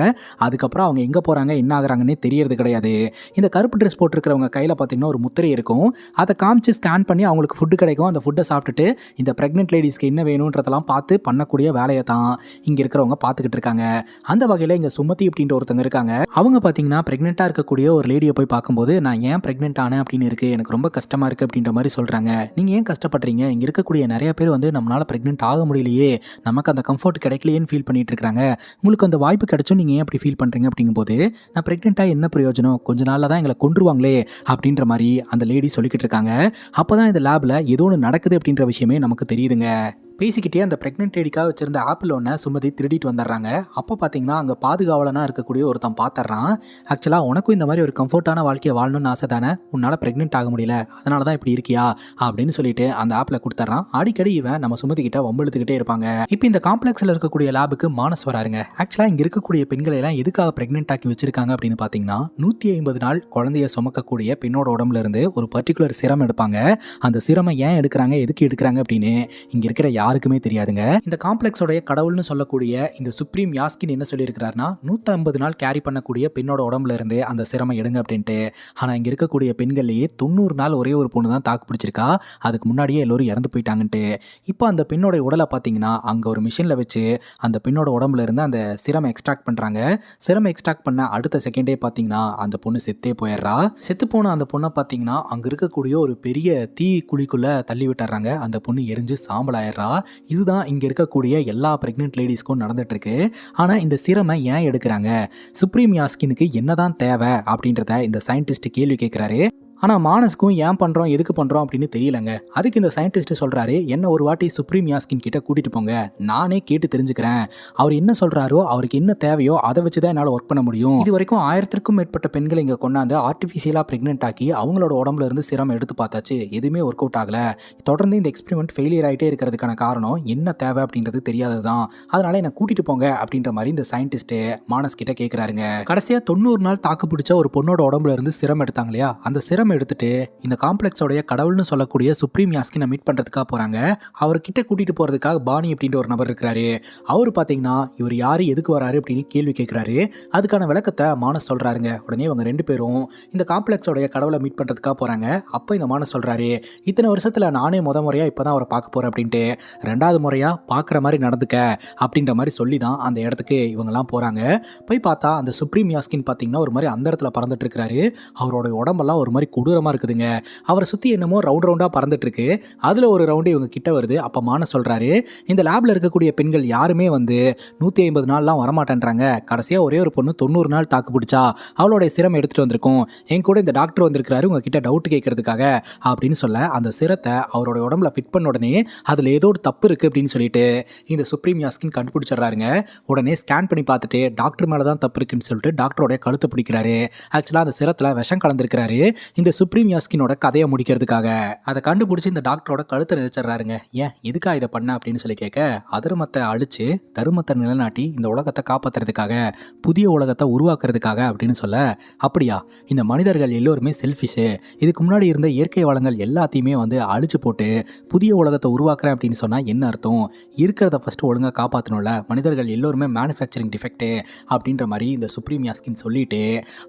அதுக்கப்புறம் அவங்க எங்கே போகிறாங்க என்ன ஆகுறாங்கன்னே தெரியறது கிடையாது. இந்த கருப்பு ட்ரெஸ் போட்டிருக்கிறவங்க கையில் பார்த்தீங்கன்னா ஒரு முத்திரை இருக்கும். அதை காமிச்சு ஸ்கேன் பண்ணி அவங்களுக்கு ஃபுட்டு கிடைக்கும். அந்த ஃபுட்டை சாப்பிட்டுட்டு இந்த ப்ரெக்னென்ட் லேடிஸ்க்கு என்ன வேணுன்றதெல்லாம் பார்த்து பண்ணக்கூடிய வேலையை தான் இங்கே இருக்கிறவங்க பார்த்துக்கிட்டு இருக்காங்க. அந்த வகையில் இங்கே சுமதி அப்படின்ற ஒருத்தங்க இருக்காங்க. அவங்க பார்த்தீங்கன்னா ப்ரெக்னெண்ட்டாக இருக்கக்கூடிய ஒரு லேடியை போய் பார்க்கும்போது, நான் ஏன் ப்ரெக்னென்ட் ஆனேன் அப்படின்னு இருக்குது, எனக்கு ரொம்ப கஷ்டமாக இருக்குது அப்படின்ற மாதிரி சொல்கிறாங்க. நீங்கள் ஏன் கஷ்டப்படுறீங்க, இங்கே இருக்கக்கூடிய நிறைய பேர் வந்து நம்மளால் ப்ரெக்னென்ட் ஆக முடியலையே, நமக்கு அந்த கம்ஃபர்ட் கிடைக்கலையேன்னு ஃபீல் பண்ணிட்டு இருக்காங்க, உங்களுக்கு அந்த வாய்ப்பு கிடைச்சும் நீங்கள் ஏன் அப்படி ஃபீல் பண்ணுறீங்க அப்படிங்கும்போது, நான் ப்ரெக்னெண்ட்டாக என்ன பிரயோஜனம், கொஞ்ச நாளில் தான் எங்களை கொன்றுவாங்களே அப்படின்ற மாதிரி அந்த லேடி சொல்லிக்கிட்டு இருக்காங்க. அப்போ தான் இந்த லேபில் ஏதோ ஒன்று நடக்குது அப்படின்ற விஷயமே நமக்கு தெரியுதுங்க. பேசிக்கிட்டே அந்த ப்ரெக்னென்ட் லேடிக்காக வச்சிருந்த ஆப்பிள் ஒன்று சுமதி திருடிட்டு வந்துடுறாங்க. அப்போ பார்த்தீங்கன்னா அங்கே பாதுகாவலனாக இருக்கக்கூடிய ஒருத்தன் பார்த்துட்றான். ஆக்சுவலாக உனக்கும் இந்த மாதிரி ஒரு கம்ஃபர்ட்டான வாழ்க்கையை வாழணும்னு ஆசை தானே, உன்னால் ப்ரெக்னென்ட் ஆக முடியல, அதனால தான் இப்படி இருக்கியா அப்படின்னு சொல்லிட்டு அந்த ஆப்பில் கொடுத்துட்றான். அடிக்கடி இவன் நம்ம சுமதி கிட்ட வம்பெழுத்துக்கிட்டே இருப்பாங்க. இப்போ இந்த காம்ப்ளெக்ஸில் இருக்கக்கூடிய லேபுக்கு மானஸ் வராருங்க. ஆக்சுவலாக இங்கே இருக்கக்கூடிய பெண்களை எல்லாம் எதுக்காக ப்ரெக்னென்ட் ஆக்கி வச்சிருக்காங்க அப்படின்னு பார்த்தீங்கன்னா, 150 நாள் குழந்தைய சுமக்கக்கூடிய பெண்ணோட உடம்புல இருந்து ஒரு பர்டிகுலர் சிரம் எடுப்பாங்க. அந்த சிரமை ஏன் எடுக்கிறாங்க, எதுக்கு எடுக்கிறாங்க அப்படின்னு இங்கே இருக்கிற யாருக்குமே தெரியாதுங்க. இந்த காம்ப்ளெக்ஸோடைய கடவுள்னு சொல்லக்கூடிய இந்த சுப்ரீம் யாஸ்கின் என்ன சொல்லியிருக்கிறாருன்னா, 150 நாள் கேரி பண்ணக்கூடிய பெண்ணோட உடம்புல இருந்து அந்த சிரமம் எடுங்க அப்படின்ட்டு. ஆனால் இங்கே இருக்கக்கூடிய பெண்கள்லேயே 90 நாள் ஒரே ஒரு பொண்ணு தான் தாக்கு பிடிச்சிருக்கா. அதுக்கு முன்னாடியே எல்லோரும் இறந்து போயிட்டாங்கன்ட்டு. இப்போ அந்த பெண்ணோட உடலை பார்த்தீங்கன்னா அங்கே ஒரு மிஷினில் வச்சு அந்த பெண்ணோட உடம்புல இருந்து அந்த சிரமம் எக்ஸ்ட்ராக்ட் பண்ணுறாங்க. சிரமம் எக்ஸ்ட்ராக்ட் பண்ண அடுத்த செகண்டே பார்த்தீங்கன்னா அந்த பொண்ணு செத்தே போயிடுறா. செத்து போன அந்த பொண்ணை பார்த்தீங்கன்னா அங்கே இருக்கக்கூடிய ஒரு பெரிய தீ குழிக்குள்ளே தள்ளி விட்டுறாங்க. அந்த பொண்ணு எரிஞ்சு சாம்பல் ஆயிடுறா. இதுதான் இங்கே இருக்கக்கூடிய எல்லா ப்ரெக்னென்ட் லேடிஸ்க்கும் நடந்துட்டு இருக்கு. ஆனால் இந்த சிரமை ஏன் எடுக்கிறாங்க, சுப்ரீம் யாஸ்கினுக்கு என்னதான் தேவை அப்படின்றத இந்த சயின்டிஸ்ட் கேள்வி கேட்குறாரு. ஆனால் மானஸ்க்கும் ஏன் பண்ணுறோம் எதுக்கு பண்ணுறோம் அப்படின்னு தெரியலங்க. அதுக்கு இந்த சயின்டிஸ்ட் சொல்கிறாரு, என்ன ஒரு வாட்டி சுப்ரீம் யாஸ்கின் கிட்ட கூட்டிகிட்டு போங்க, நானே கேட்டு தெரிஞ்சுக்கிறேன், அவர் என்ன சொல்கிறாரோ அவருக்கு என்ன தேவையோ அதை வச்சு தான் என்னால் ஒர்க் பண்ண முடியும். இது வரைக்கும் 1000க்கும் மேற்பட்ட பெண்களை இங்கே கொண்டாந்து ஆர்டிஃபிஷியலாக ப்ரெக்னென்ட் ஆக்கி அவங்களோட உடம்புல இருந்து சிரமம் எடுத்து பார்த்தாச்சு, எதுவுமே ஒர்க் அவுட் ஆகலை. தொடர்ந்து இந்த எக்ஸ்பெரிமெண்ட் ஃபெயிலியர் ஆகிட்டே இருக்கிறதுக்கான காரணம் என்ன தேவை அப்படின்றது தெரியாதது தான், அதனால் என்னை கூட்டிகிட்டு போங்க அப்படின்ற மாதிரி இந்த சயின்டிஸ்ட்டு மானஸ் கிட்ட கேட்குறாருங்க. கடைசியாக 90 நாள் தாக்கு பிடிச்ச ஒரு பொண்ணோட உடம்புல இருந்து சிரம் எடுத்தாங்க இல்லையா, அந்த சிரம் எடுத்துட்டு இந்த காம்ப்ளெக்ஸோடைய கடவுள்னு சொல்லக்கூடிய சுப்ரீம் யாஸ்கினை மீட் பண்றதுக்காக போறாங்க. அவர்கிட்ட கூட்டிட்டு போறதுக்காக பாணி அப்படின்ற ஒரு நபர் இருக்கிறாரு. அவர் பாத்தீங்கன்னா இவர் யாரு எதுக்கு வராரு அப்படின்னு கேள்வி கேட்கிறாரு. அதுக்கான விளக்கத்தை மானஸ் சொல்றாருங்க. உடனே இவங்க 2 பேரும் இந்த காம்ப்ளெக்ஸோடைய கடவுளை மீட் பண்றதுக்காக போறாங்க. அப்போ இந்த மானஸ் சொல்றாரு, இத்தனை வருஷத்துல நானே முறையா இப்பதான் அவரை பார்க்க போறேன் அப்படின்ட்டு, 2வது முறையா பார்க்குற மாதிரி நடந்துக்க அப்படின்ற மாதிரி சொல்லி தான் அந்த இடத்துக்கு இவங்கெல்லாம் போறாங்க. போய் பார்த்தா அந்த சுப்ரீம் யாஸ்கின் பார்த்தீங்கன்னா ஒரு மாதிரி அந்த இடத்துல பறந்துட்டு இருக்கிறாரு. அவரோட உடம்பெல்லாம் ஒரு மாதிரி கொடூரமாக இருக்குதுங்க. அவரை சுற்றி என்னமோ ரவுண்டாக பறந்துட்டு இருக்கு. அதில் ஒரு ரவுண்டு இவங்க கிட்ட வருது. அப்போ மான சொல்கிறாரு, இந்த லேபில் இருக்கக்கூடிய பெண்கள் யாருமே வந்து 150 நாள்லாம் வரமாட்டேன்றாங்க. கடைசியாக ஒரே ஒரு பொண்ணு 90 நாள் தாக்கு பிடிச்சா அவளுடைய சிரம் எடுத்துகிட்டு வந்திருக்கோம். என் கூட இந்த டாக்டர் வந்திருக்கிறாரு உங்ககிட்ட டவுட் கேட்கறதுக்காக அப்படின்னு சொல்ல, அந்த சிரத்தை அவரோட உடம்புல ஃபிட் பண்ண உடனே அதில் ஏதோ ஒரு தப்பு இருக்குது அப்படின்னு சொல்லிட்டு இந்த சுப்ரீம் யாஸ்கின் கண்டுபிடிச்சிடுறாருங்க. உடனே ஸ்கேன் பண்ணி பார்த்துட்டு டாக்டர் மேலே தான் தப்பு இருக்குன்னு சொல்லிட்டு டாக்டரோட கழுத்தை பிடிக்கிறாரு. ஆக்சுவலாக அந்த சிரத்தில் விஷம் கலந்துருக்கிறாரு இந்த சுப்ரீம் யாஸ்கினோட கதையை முடிக்கிறதுக்காக. அதை கண்டுபிடிச்சி இந்த டாக்டரோட கழுத்தை நினைச்சிடறாருங்க. ஏன் எதுக்கா இதை பண்ண அப்படின்னு சொல்லி கேட்க, அதர்மத்தை அழிச்சு தருமத்தை நிலைநாட்டி இந்த உலகத்தை காப்பாற்றுறதுக்காக, புதிய உலகத்தை உருவாக்குறதுக்காக அப்படின்னு சொல்ல, அப்படியா இந்த மனிதர்கள் எல்லோருமே செல்ஃபிஷு, இதுக்கு முன்னாடி இருந்த இயற்கை வளங்கள் எல்லாத்தையுமே வந்து அழிச்சு போட்டு புதிய உலகத்தை உருவாக்குறேன் அப்படின்னு சொன்னால் என்ன அர்த்தம்? இருக்கிறத ஃபஸ்ட்டு ஒழுங்காக காப்பாற்றணும்ல, மனிதர்கள் எல்லோருமே மேனுஃபேக்சரிங் டிஃபெக்ட்டு அப்படின்ற மாதிரி இந்த சுப்ரீம் யாஸ்கின் சொல்லிட்டு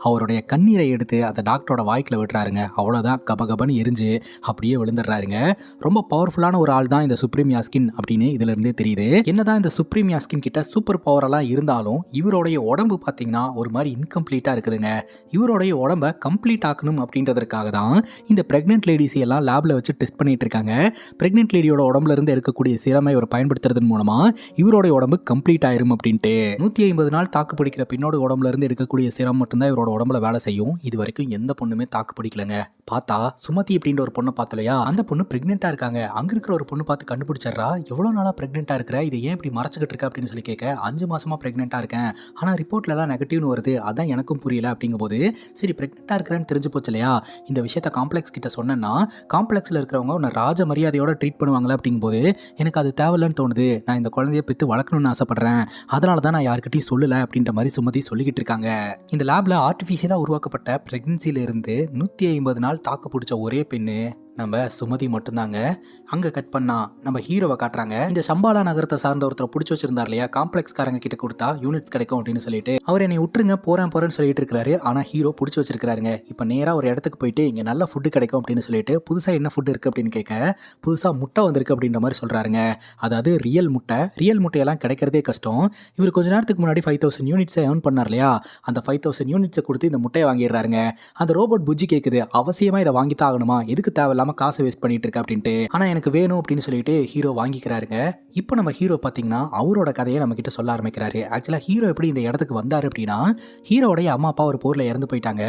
அவருடைய கண்ணீரை எடுத்து அந்த டாக்டரோட வாய்க்கில் விடுறாருங்க. அவ்வளோதான், கபகபன்னு எரிஞ்சு அப்படியே விழுந்துடுறாருங்க. ரொம்ப பவர்ஃபுல்லான ஒரு ஆள் தான் இந்த சுப்ரீம் யாஸ்கின் அப்படின்னு இதிலிருந்தே தெரியுது. என்னதான் இந்த சுப்ரீம் யாஸ்கின் கிட்ட சூப்பர் பவரெல்லாம் இருந்தாலும் இவருடைய உடம்பு பார்த்தீங்கன்னா ஒரு மாதிரி இன்கம்ப்ளீட்டாக இருக்குதுங்க. இவருடைய உடம்பை கம்ப்ளீட் ஆக்கணும் அப்படின்றதுக்காக தான் இந்த பிரெக்னென்ட் லேடிஸ் எல்லாம் லேபில் வச்சு டெஸ்ட் பண்ணிட்டு இருக்காங்க. பிரெக்னென்ட் லேடியோட உடம்புல இருந்து இருக்கக்கூடிய சிரமை இவர் பயன்படுத்துறதன் மூலமா இவருடைய உடம்பு கம்ப்ளீட் ஆயிரும் அப்படின்ட்டு. 150 நாள் தாக்கு பிடிக்கிற பெண்ணோட உடம்புல இருந்து எடுக்கக்கூடிய சிரம் மட்டும்தான் இவரோட உடம்புல வேலை செய்யும். இது வரைக்கும் எந்த பொண்ணுமே தாக்கு பிடிக்கலங்க. பார்த்தா சுமதி அப்படின்ற ஒரு பொண்ணை பார்த்தலையா, அந்த பொண்ணு பிரெக்னெண்டா இருக்காங்க. அங்க இருக்கிற ஒரு பொண்ணு பார்த்து கண்டுபிடிச்சிடறா, எவ்வளவு நாளா பிரெக்னெண்டா இருக்கிற, இதை ஏன் இப்படி மறைச்சிக்கிட்டு இருக்க அப்படின்னு சொல்லி கேட்க, 5 மாசமா பிரெக்னெண்டா இருக்கேன், ஆனா ரிப்போர்ட்ல எல்லாம் நெகட்டிவ்னு வருது, அதான் எனக்கும் புரியல அப்படிங்கும் போது, சரி பிரெக்னெண்டா இருக்கிறேன்னு தெரிஞ்சு போச்சு இல்லையா, இந்த விஷயத்த காம்ப்ளெக்ஸ் கிட்ட சொன்னா காம்ப்ளெக்ஸ்ல இருக்கிறவங்க உன்னை ராஜ மரியாதையோட ட்ரீட் பண்ணுவாங்களா அப்படிங்கும்போது, எனக்கு அது தேவையில்லைன்னு தோணுது, நான் இந்த குழந்தைய பெற்று வளர்க்கணும்னு ஆசைப்படுறேன், அதனால தான் நான் யார்கிட்டையும் சொல்லலை அப்படின்ற மாதிரி சுமதி சொல்லிக்கிட்டு இருக்காங்க. இந்த லேப்ல ஆர்டிஃபிஷியலாக உருவாக்கப்பட்ட பிரெக்னன்சில இருந்து 150 நாள் தாக்கு பிடிச்ச ஒரே பெண்ணு நம்ம சுமதி மட்டும்தாங்க. அங்கே கட் பண்ணா நம்ம ஹீரோவை காட்டுறாங்க. இந்த சம்பாலா நகரத்தை சார்ந்த ஒருத்தரை பிடிச்சி வச்சிருந்தார் இல்லையா, காம்ப்ளெக்ஸ்காரங்க கிட்ட கொடுத்தா யூனிட்ஸ் கிடைக்கும் அப்படின்னு சொல்லிட்டு அவர் என்னை விட்டுருங்க போறேன்னு சொல்லிட்டு இருக்காரு. ஆனால் ஹீரோ பிடிச்சி வச்சிருக்காருங்க. இப்போ நேராக ஒரு இடத்துக்கு போயிட்டு இங்கே நல்ல ஃபுட்டு கிடைக்கும் அப்படின்னு சொல்லிட்டு புதுசாக என்ன ஃபுட்டு இருக்குது அப்படின்னு கேட்க, புதுசாக முட்டை வந்திருக்கு அப்படின்ற மாதிரி சொல்கிறாருங்க. அதாவது ரியல் முட்டையெல்லாம் கிடைக்கிறதே கஷ்டம். இவர் கொஞ்ச நேரத்துக்கு முன்னாடி 5000 யூனிட்ஸை ஏர்ன் பண்ணார் இல்லையா, அந்த 5000 யூனிட்ஸை கொடுத்து இந்த முட்டையை வாங்கிடுறாருங்க. அந்த ரோபோட் புஜ்ஜி கேட்குது, அவசியமாக இதை வாங்கித்தான் ஆகணுமா, எதுக்கு தேவையில்லாம காசு வேஸ்ட் பண்ணிட்டு இருக்க அப்படின்ட்டு. ஆனா எனக்கு வேணும் அப்படின்னு சொல்லிட்டு ஹீரோ வாங்கிக்கிறாருங்க. இப்போ நம்ம ஹீரோ பாத்தீங்கன்னா அவரோட கதையை நம்ம கிட்ட சொல்ல ஆரம்பிக்கிறாரு. ஆக்சுவலா ஹீரோ எப்படி இந்த இடத்துக்கு வந்தாரு அப்படின்னா, ஹீரோடைய அம்மா அப்பா ஒரு போர்ல இறந்து போயிட்டாங்க.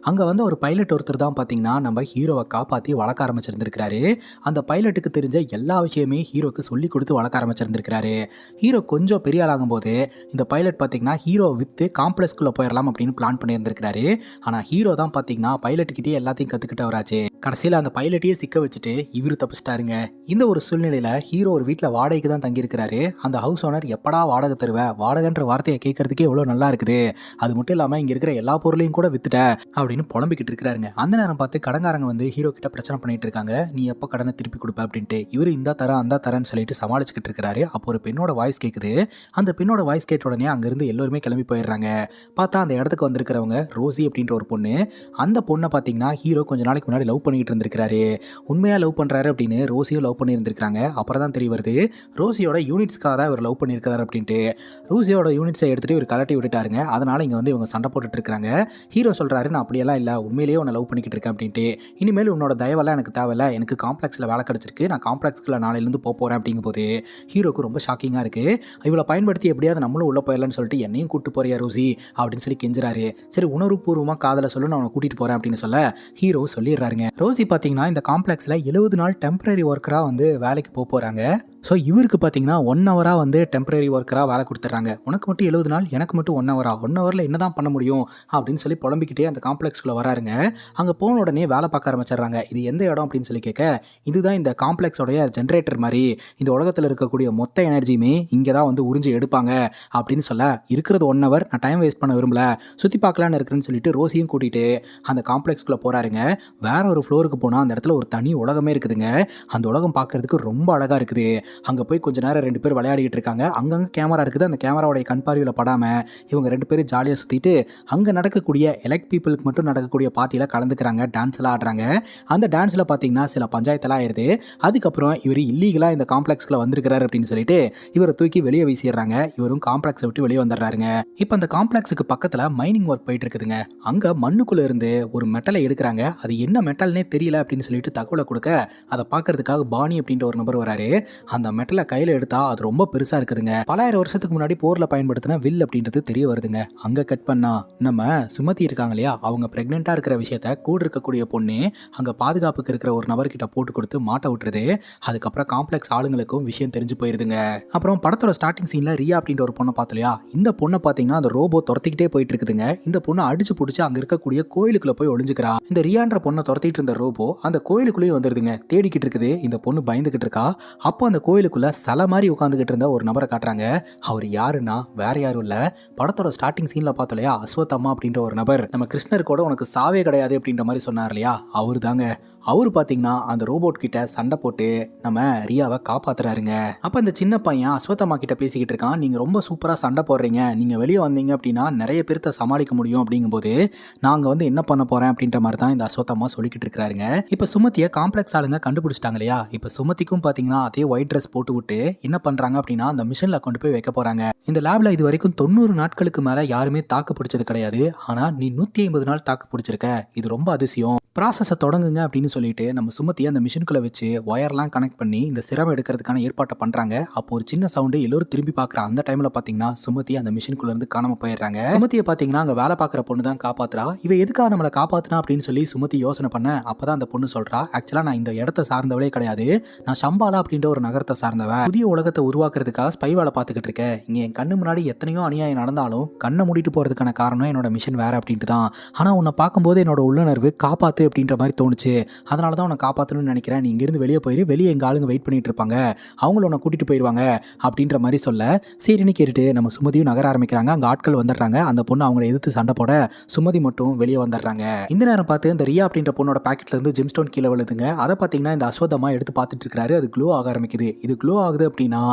அங்க வந்து ஒரு பைலட் ஒருத்தர் தான் பாத்தீங்கன்னா நம்ம ஹீரோவை காப்பாத்தி வளர்க்க ஆரம்பிச்சிருந்திருக்காரு. அந்த பைலட்டுக்கு தெரிஞ்ச எல்லா விஷயமே ஹீரோக்கு சொல்லி கொடுத்து வளர்க்க ஆரம்பிச்சிருந்திருக்காரு. ஹீரோ கொஞ்சம் பெரிய ஆளாகும் போது இந்த பைலட் பாத்தீங்கன்னா ஹீரோ வித்து காம்ப்ளெக்ஸ்குள்ள போயிடலாம் அப்படின்னு பிளான் பண்ணி இருந்திருக்காரு. ஆனா ஹீரோ தான் பாத்தீங்கன்னா பைலட் கிட்டே எல்லாத்தையும் கத்துக்கிட்டு வராச்சு. கடைசியில் அந்த பைலட்டையே சிக்க வச்சுட்டு இவரு தப்பிச்சிட்டாருங்க. இந்த ஒரு சூழ்நிலையில ஹீரோ ஒரு வீட்டில் வாடகைக்கு தான் தங்கியிருக்கிறாரு. அந்த ஹவுஸ் ஓனர் எப்படா வாடகை தருவ, வாடகைன்ற வார்த்தையை கேட்கறதுக்கே எவ்வளோ நல்லா இருக்குது, அது மட்டும் இல்லாமல் இங்கே இருக்கிற எல்லா பொருளையும் கூட வித்துட்ட அப்படின்னு புலம்பிக்கிட்டு இருக்கிறாருங்க. அந்த நேரம் பார்த்து கடங்காரங்க வந்து ஹீரோ கிட்ட பிரச்சனை பண்ணிட்டு இருக்காங்க. நீ எப்போ கடனை திருப்பி கொடுப்ப அப்படின்ட்டு. இவரு இந்த தரேன் அந்த தரேன்னு சொல்லிட்டு சமாளிச்சுக்கிட்டு இருக்காரு. அப்போ ஒரு பெண்ணோட வாய்ஸ் கேட்குது. அந்த பெண்ணோட வாய்ஸ் கேட்ட உடனே அங்கிருந்து எல்லோருமே கிளம்பி போயிடுறாங்க. பார்த்தா அந்த இடத்துக்கு வந்திருக்கிறவங்க ரோசி அப்படின்ற ஒரு பொண்ணு. அந்த பொண்ணை பார்த்தீங்கன்னா ஹீரோ கொஞ்ச நாளைக்கு முன்னாடி லவ் பண்ணிக்கிட்டு இருந்திருக்காரு. உண்மையா லவ் பண்றாரு அப்படின்னு ரோசியும் லவ் பண்ணி இருந்திருக்காங்க. அப்புறம் தான் தெரிய வருது ரோசியோட யூனிட்ஸ்க்காக தான் இவர் லவ் பண்ணியிருக்காரு அப்படின்ட்டு. ரோசியோட யூனிட்ஸை எடுத்துட்டு இவர் கலட்டி விட்டுட்டாருங்க. அதனால இங்க வந்து இவங்க சண்டை போட்டுட்டு இருக்காங்க. ஹீரோ சொல்றாரு, நான் அப்படியெல்லாம் இல்லை, உண்மையிலேயே உன்னை லவ் பண்ணிக்கிட்டு இருக்கேன் அப்படின்ட்டு. இனிமேல் உன்னோட தயவெல்லாம் எனக்கு தேவையில்ல, எனக்கு காம்ப்ளெக்ஸ்ல வேலை கிடைச்சிருக்கு, நான் காம்ப்ளெக்ஸ்ல நாளையிலிருந்து போறேன் அப்படிங்கும் போது ஹீரோக்கு ரொம்ப ஷாக்கிங்கா இருக்கு. இவளை பயன்படுத்தி எப்படியாவது நம்மளும் உள்ள போயிடலாம்னு சொல்லிட்டு என்னையும் கூட்டு போறியா ரோசி அப்படின்னு சொல்லி கெஞ்சுறாரு. சரி உணர்வுபூர்வமா காதல சொல்லு, நான் உன்னை கூட்டிட்டு போறேன் அப்படின்னு சொல்ல ஹீரோ சொல்லிடுறாருங்க. ரோசி பார்த்தீங்கன்னா இந்த காம்ப்ளெக்ஸில் 70 நாள் டெம்பரரி ஒர்க்கராக வந்து வேலைக்கு போகிறாங்க. ஸோ இவருக்கு பார்த்தீங்கன்னா 1 ஹவராக வந்து டெம்பரரி ஒர்க்கராக வேலை கொடுத்துட்றாங்க. உனக்கு மட்டும் 70 நாள், எனக்கு மட்டும் 1 ஹவரா, 1 ஹவரில் என்ன தான் பண்ண முடியும் அப்படின்னு சொல்லி புலம்பிக்கிட்டே அந்த காம்ப்ளெக்ஸ்குள்ளே வராருங்க. அங்கே போன உடனே வேலை பார்க்க ஆரம்பிச்சிடுறாங்க. இது எந்த இடம் அப்படின்னு சொல்லி கேட்க, இதுதான் இந்த காம்ப்ளெக்ஸோடைய ஜென்ரேட்டர் மாதிரி, இந்த உலகத்தில் இருக்கக்கூடிய மொத்த எனர்ஜியுமே இங்கே தான் வந்து உறிஞ்சி எடுப்பாங்க அப்படின்னு சொல்ல, இருக்கிறது 1 ஹவர், நான் டைம் வேஸ்ட் பண்ண விரும்பல, சுற்றி பார்க்கலான்னு இருக்கிறேன்னு சொல்லிட்டு ரோசியும் கூட்டிகிட்டு அந்த காம்ப்ளெக்ஸ்குள்ளே போகிறாருங்க. வேற ஒரு ஃப்ளோருக்கு போனால் அந்த இடத்துல ஒரு தனி உலகமே இருக்குதுங்க. அந்த உலகம் பார்க்கறதுக்கு ரொம்ப அழகாக இருக்குது. அங்கே போய் கொஞ்ச நேரம் 2 பேர் விளையாடிட்டு இருக்காங்க. அங்கங்கே கேமரா இருக்குது. அந்த கேமராவுடைய கண் பார்வையில் படாமல் இவங்க 2 பேரும் ஜாலியாக சுற்றிட்டு அங்கே நடக்கக்கூடிய எலக்ட் பீப்புளுக்கு மட்டும் நடக்கக்கூடிய பார்ட்டியில் கலந்துக்கிறாங்க. டான்ஸ்லாம் ஆடுறாங்க. அந்த டான்ஸில் பார்த்தீங்கன்னா சில பஞ்சாயத்தெல்லாம் ஆயிடுது. அதுக்கப்புறம் இவர் இல்லீகலாக இந்த காம்ப்ளெக்ஸ்க்குள்ள வந்திருக்கிறாரு அப்படின்னு சொல்லிட்டு இவரை தூக்கி வெளியே வீசிடுறாங்க. இவரும் காம்ப்ளெக்ஸை விட்டு வெளியே வந்துடுறாருங்க. இப்போ அந்த காம்ப்ளெக்ஸுக்கு பக்கத்தில் மைனிங் ஒர்க் போயிட்டு இருக்குதுங்க. அங்கே மண்ணுக்குள்ளே இருந்து ஒரு மெட்டலை எடுக்கிறாங்க. அது என்ன மெட்டல்னே தெரியல அப்படின்னு சொல்லிட்டு தகவலை கொடுக்க அதை பார்க்கறதுக்காக பாணி அப்படின்ற ஒரு நபர் வராரு. அந்த மெட்டலை கையில் எடுத்தா அது ரொம்ப பெருசா இருக்குதுங்க. பலாயிரம் வருஷத்துக்கு முன்னாடி போர்ல பயன்படுத்தின வில் அப்படின்றது தெரிய வருதுங்க. அங்க கட் பண்ணா நம்ம சுமதி இருக்காங்க இல்லையா, அவங்க பிரெக்னெண்டா இருக்கிற விஷயத்த கூட இருக்கக்கூடிய பொண்ணு அங்க பாதுகாப்புக்கு இருக்கிற ஒரு நபர்கிட்ட போட்டு கொடுத்து மாட்ட விட்டுருது. அதுக்கப்புறம் காம்ப்ளெக்ஸ் ஆளுங்களுக்கும் விஷயம் தெரிஞ்சு போயிருதுங்க. அப்புறம் படத்தோட ஸ்டார்டிங் சீன்ல ரியா அப்படின்ற ஒரு பொண்ணை பார்த்தலையா, இந்த பொண்ணை பார்த்தீங்கன்னா அந்த ரோபோ துரத்திக்கிட்டே போயிட்டு இருக்குதுங்க. இந்த பொண்ணை அடிச்சு பிடிச்சி அங்க இருக்கக்கூடிய கோயிலுக்குள்ள போய் ஒளிஞ்சுக்கிறா. இந்த ரியான்ற பொண்ணை துரத்திட்டு இருந்த ரோபோ அந்த கோயிலுக்குள்ளேயே வந்துருதுங்க. தேடிக்கிட்டு இருக்குது. இந்த பொண்ணு பயந்துகிட்டு இருக்கா. அப்போ அந்த கோயிலுக்குள்ள சில மாதிரி உட்காந்துக்கிட்டு இருந்த ஒரு நபரை காட்டுறாங்க. அவர் யாருன்னா வேற யாரும் இல்ல, படத்தோட ஸ்டார்டிங் சீன்ல பார்த்தோம் இல்லையா, அஸ்வத்தம்மா அப்படின்ற ஒரு நபர் நம்ம கிருஷ்ணர் கூட உனக்கு சாவே கிடையாது அப்படின்ற மாதிரி சொன்னார் இல்லையா, அவரு தாங்க. அவரு பாத்தீங்கன்னா அந்த ரோபோட் கிட்ட சண்டை போட்டு நம்ம ரியாவை காப்பாத்துறாருங்க. அப்ப இந்த சின்ன பையன் அஸ்வத்தம்மா கிட்ட பேசிக்கிட்டு இருக்கான். நீங்க ரொம்ப சூப்பரா சண்டை போடுறீங்க, நீங்க வெளியே வந்தீங்க அப்படின்னா நிறைய பேர்த்த சமாளிக்க முடியும் அப்படிங்கும்போது நாங்க வந்து என்ன பண்ண போறேன் அப்படின்ற மாதிரி தான் இந்த அஸ்வத்தம்மா சொல்லிக்கிட்டு இருக்காருங்க. இப்ப சுமதியை காம்ப்ளெக்ஸ் ஆளுங்க கண்டுபிடிச்சிட்டாங்க இல்லையா. இப்ப சுமதிக்கும் பாத்தீங்கன்னா அதே ஒயிட் ட்ரெஸ் போட்டு விட்டு என்ன பண்றாங்க அப்படின்னா அந்த மிஷின்ல கொண்டு போய் வைக்க போறாங்க. இந்த லேப்ல இது வரைக்கும் 90 நாட்களுக்கு மேல யாருமே தாக்கு பிடிச்சது கிடையாது. ஆனா நீ 150 நாள் தாக்கு பிடிச்சிருக்க, இது ரொம்ப அதிசயம். ப்ராசஸை தொடங்குங்க அப்படின்னு சொல்லிட்டு நம்ம சுமதி அந்த மிஷினுக்குள்ள வச்சு ஒயர்லாம் கனெக்ட் பண்ணி இந்த சிரமம் எடுக்கிறதுக்கான ஏற்பாட்டை பண்றாங்க. அப்போ ஒரு சின்ன சவுண்டு எல்லாரும் திரும்பி பார்க்குற அந்த டைம்ல பாத்தீங்கன்னா சுமதி அந்த மிஷினுக்குள்ள இருந்து காணாம போயிடுறாங்க. சுமதியை பாத்தீங்கன்னா அங்க வேலை பார்க்குற பொண்ணு தான் காப்பாத்துறா. இவ எதுக்காக நம்மளை காப்பாத்துனா அப்படின்னு சொல்லி சுமதி யோசனை பண்ண அப்பதான் அந்த பொண்ணு சொல்றா, ஆக்சுவலா நான் இந்த இடத்த சார்ந்தவளே கிடையாது, நான் சம்பாலா அப்படின்ற ஒரு நகரத்தை சார்ந்தவன். புதிய உலகத்தை உருவாக்குறதுக்காக ஸ்பை வேலை பார்த்துக்கிட்டு இருக்கேன். இங்க என் கண்ணு முன்னாடி எத்தனையோ அநியாயம் நடந்தாலும் கண்ணை மூடிட்டு போறதுக்கான காரணம் என்னோட மிஷன் வேற அப்படின்ட்டு தான். ஆனா உன்னை பார்க்கும்போது என்னோட உள்ளுணர்வு காப்பாத்து அப்படின்ற மாதிரி தோணுச்சு. அதனால தான் உன்னை காப்பாற்றணும்னு நினைக்கிறேன். நீ இங்கிருந்து வெளியே போயிரு, வெளியே எங்கள் ஆளுங்க வெயிட் பண்ணிட்டு இருப்பாங்க, அவங்கள உன்னை கூட்டிட்டு போயிடுவாங்க அப்படின்ற மாதிரி சொல்ல சரின்னு கேட்டுட்டு நம்ம சுமதியும் நகர ஆரம்பிக்கிறாங்க. அங்கே ஆட்கள் வந்துடுறாங்க. அந்த பொண்ணு அவங்கள எதிர்த்து சண்டை போட சுமதி மட்டும் வெளியே வந்துடுறாங்க. இந்த நேரம் பார்த்து இந்த ரியா அப்படின்ற பொண்ணோட பாக்கெட்ல இருந்து ஜெம்ஸ்டோன் கீழே விழுதுங்க. அதை பார்த்தீங்கன்னா இந்த அஸ்வதமா எடுத்து பார்த்துட்டு இருக்காரு. அது க்ளோ ஆக ஆரம்பிக்குது. இது க்ளோ ஆகுது அப்படின்னா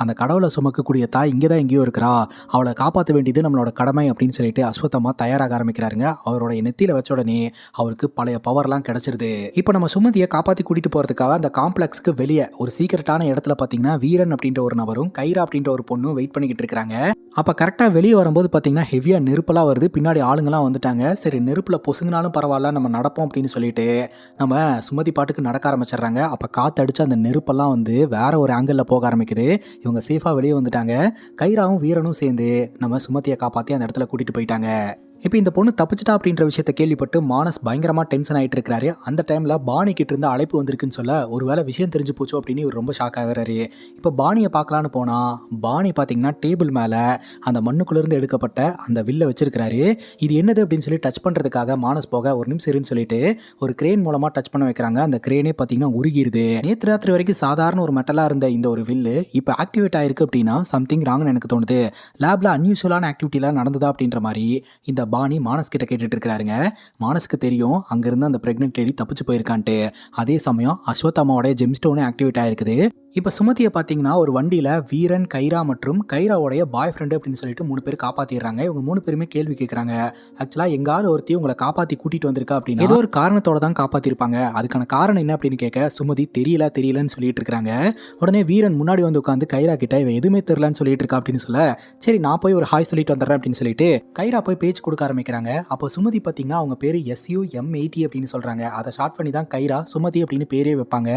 அந்த கடவுளை சுமக்கக்கூடிய தாய் இங்கே தான் எங்கேயோ இருக்கிறா, அவளை காப்பாற்ற வேண்டியது நம்மளோட கடமை அப்படின்னு சொல்லிட்டு அஸ்வத்தமா தயாராக ஆரம்பிக்கிறாருங்க. அவரோட நெத்தியில வச்ச உடனே அவருக்கு பழைய பவர்லாம் கிடைச்சிருது. இப்போ நம்ம சுமதியை காப்பாற்றி கூட்டிட்டு போறதுக்காக அந்த காம்ப்ளெக்ஸ்க்கு வெளியே ஒரு சீக்கிரட்டான இடத்துல பார்த்தீங்கன்னா வீரன் அப்படின்ற ஒரு நபரும் கைரா அப்படின்ற ஒரு பொண்ணும் வெயிட் பண்ணிக்கிட்டு இருக்காங்க. அப்போ கரெக்டாக வெளியே வரும்போது பார்த்தீங்கன்னா ஹெவியாக நெருப்பெல்லாம் வருது. பின்னாடி ஆளுங்கெல்லாம் வந்துட்டாங்க. சரி நெருப்பில் பொசுங்கினாலும் பரவாயில்ல, நம்ம நடப்போம் அப்படின்னு சொல்லிட்டு நம்ம சுமதி பாட்டுக்கு நடக்க ஆரம்பிச்சிடுறாங்க. அப்போ காற்று அடிச்சு அந்த நெருப்பெல்லாம் வந்து வேற ஒரு ஆங்கிளில் போக ஆரம்பிக்குது. இவங்க சேஃபாக வெளியே வந்துட்டாங்க. கைராவும் வீரனும் சேர்ந்து நம்ம சுமதியை காப்பாற்றி அந்த இடத்துல கூட்டிட்டு போயிட்டாங்க. இப்போ இந்த பொண்ணு தப்பிச்சிட்டா அப்படின்ற விஷயத்த கேள்விப்பட்டு மானஸ் பயங்கரமாக டென்ஷன் ஆகிட்டு இருக்கிறாரு. அந்த டைமில் பாணி கிட்ட இருந்து அழைப்பு வந்திருக்குன்னு சொல்ல ஒருவேளை விஷயம் தெரிஞ்சு போச்சு அப்படின்னு இவர் ரொம்ப ஷாக் ஆகிறாரு. இப்போ பாணியை பார்க்கலான்னு போனால் பாணி பார்த்தீங்கன்னா டேபிள் மேலே அந்த மண்ணுக்குள்ளேருந்து எடுக்கப்பட்ட அந்த வில்லை வச்சிருக்கிறாரு. இது என்னது அப்படின்னு சொல்லி டச் பண்ணுறதுக்காக மானஸ் போக ஒரு நிமிஷம் இருன்னு சொல்லிட்டு ஒரு கிரேன் மூலமாக டச் பண்ண வைக்கிறாங்க. அந்த கிரேனே பார்த்தீங்கன்னா உருகிடுது. நேற்று ராத்திரி வரைக்கும் சாதாரண ஒரு மெட்டலாக இருந்த இந்த ஒரு வில்லு இப்போ ஆக்டிவேட் ஆயிருக்கு அப்படின்னா சம்திங் ராங்னு எனக்கு தோணுது. லேப்ல அன்யூஸ்வலான ஆக்டிவிட்டிலாம் நடந்ததா அப்படின்ற மாதிரி இந்த பாணி மானஸ் கிட்ட கேட்டுட்டு இருக்கிறாருங்க. மானஸ்க்கு தெரியும் அங்கிருந்து அந்த பிரெக்னென்ட் லேடி தப்பிச்சு போயிருக்கான்ட்டு. அதே சமயம் அஸ்வத்தாமாவோட ஜெம்ஸ்டோனே ஆக்டிவேட் ஆயிருக்குது. இப்போ சுமதியை பார்த்தீங்கன்னா ஒரு வண்டியில் வீரன், கைரா மற்றும் கைராவோடைய பாய் ஃப்ரெண்டு அப்படின்னு சொல்லிட்டு 3 பேர் காப்பாற்றிடுறாங்க. இவங்க 3 பேருமே கேள்வி கேட்குறாங்க. ஆக்சுவலாக எங்காவது ஒருத்தி உங்களை காப்பாற்றி கூட்டிகிட்டு வந்திருக்கா அப்படின்னு ஏதோ ஒரு காரணத்தோட தான் காப்பாற்றிருப்பாங்க. அதுக்கான காரணம் என்ன அப்படின்னு கேட்க சுமதி தெரியலன்னு சொல்லிட்டு இருக்காங்க. உடனே வீரன் முன்னாடி வந்து உட்காந்து கைரா கிட்ட இவன் எதுவுமே தெரியலன்னு சொல்லிட்டு இருக்கா அப்படின்னு சொல்ல சரி நான் போய் ஒரு ஹாய் சொல்லிட்டு வந்துடுறேன் அப்படின்னு சொல்லிட்டு கைரா போய் பேச்சு கொடுக்க ஆரம்பிக்கிறாங்க. அப்போ சுமதி பார்த்தீங்கன்னா அவங்க பேர் SUM80 அப்படின்னு சொல்கிறாங்க. அதை ஷார்ட் பண்ணி தான் கைரா சுமதி அப்படின்னு பேரே வைப்பாங்க.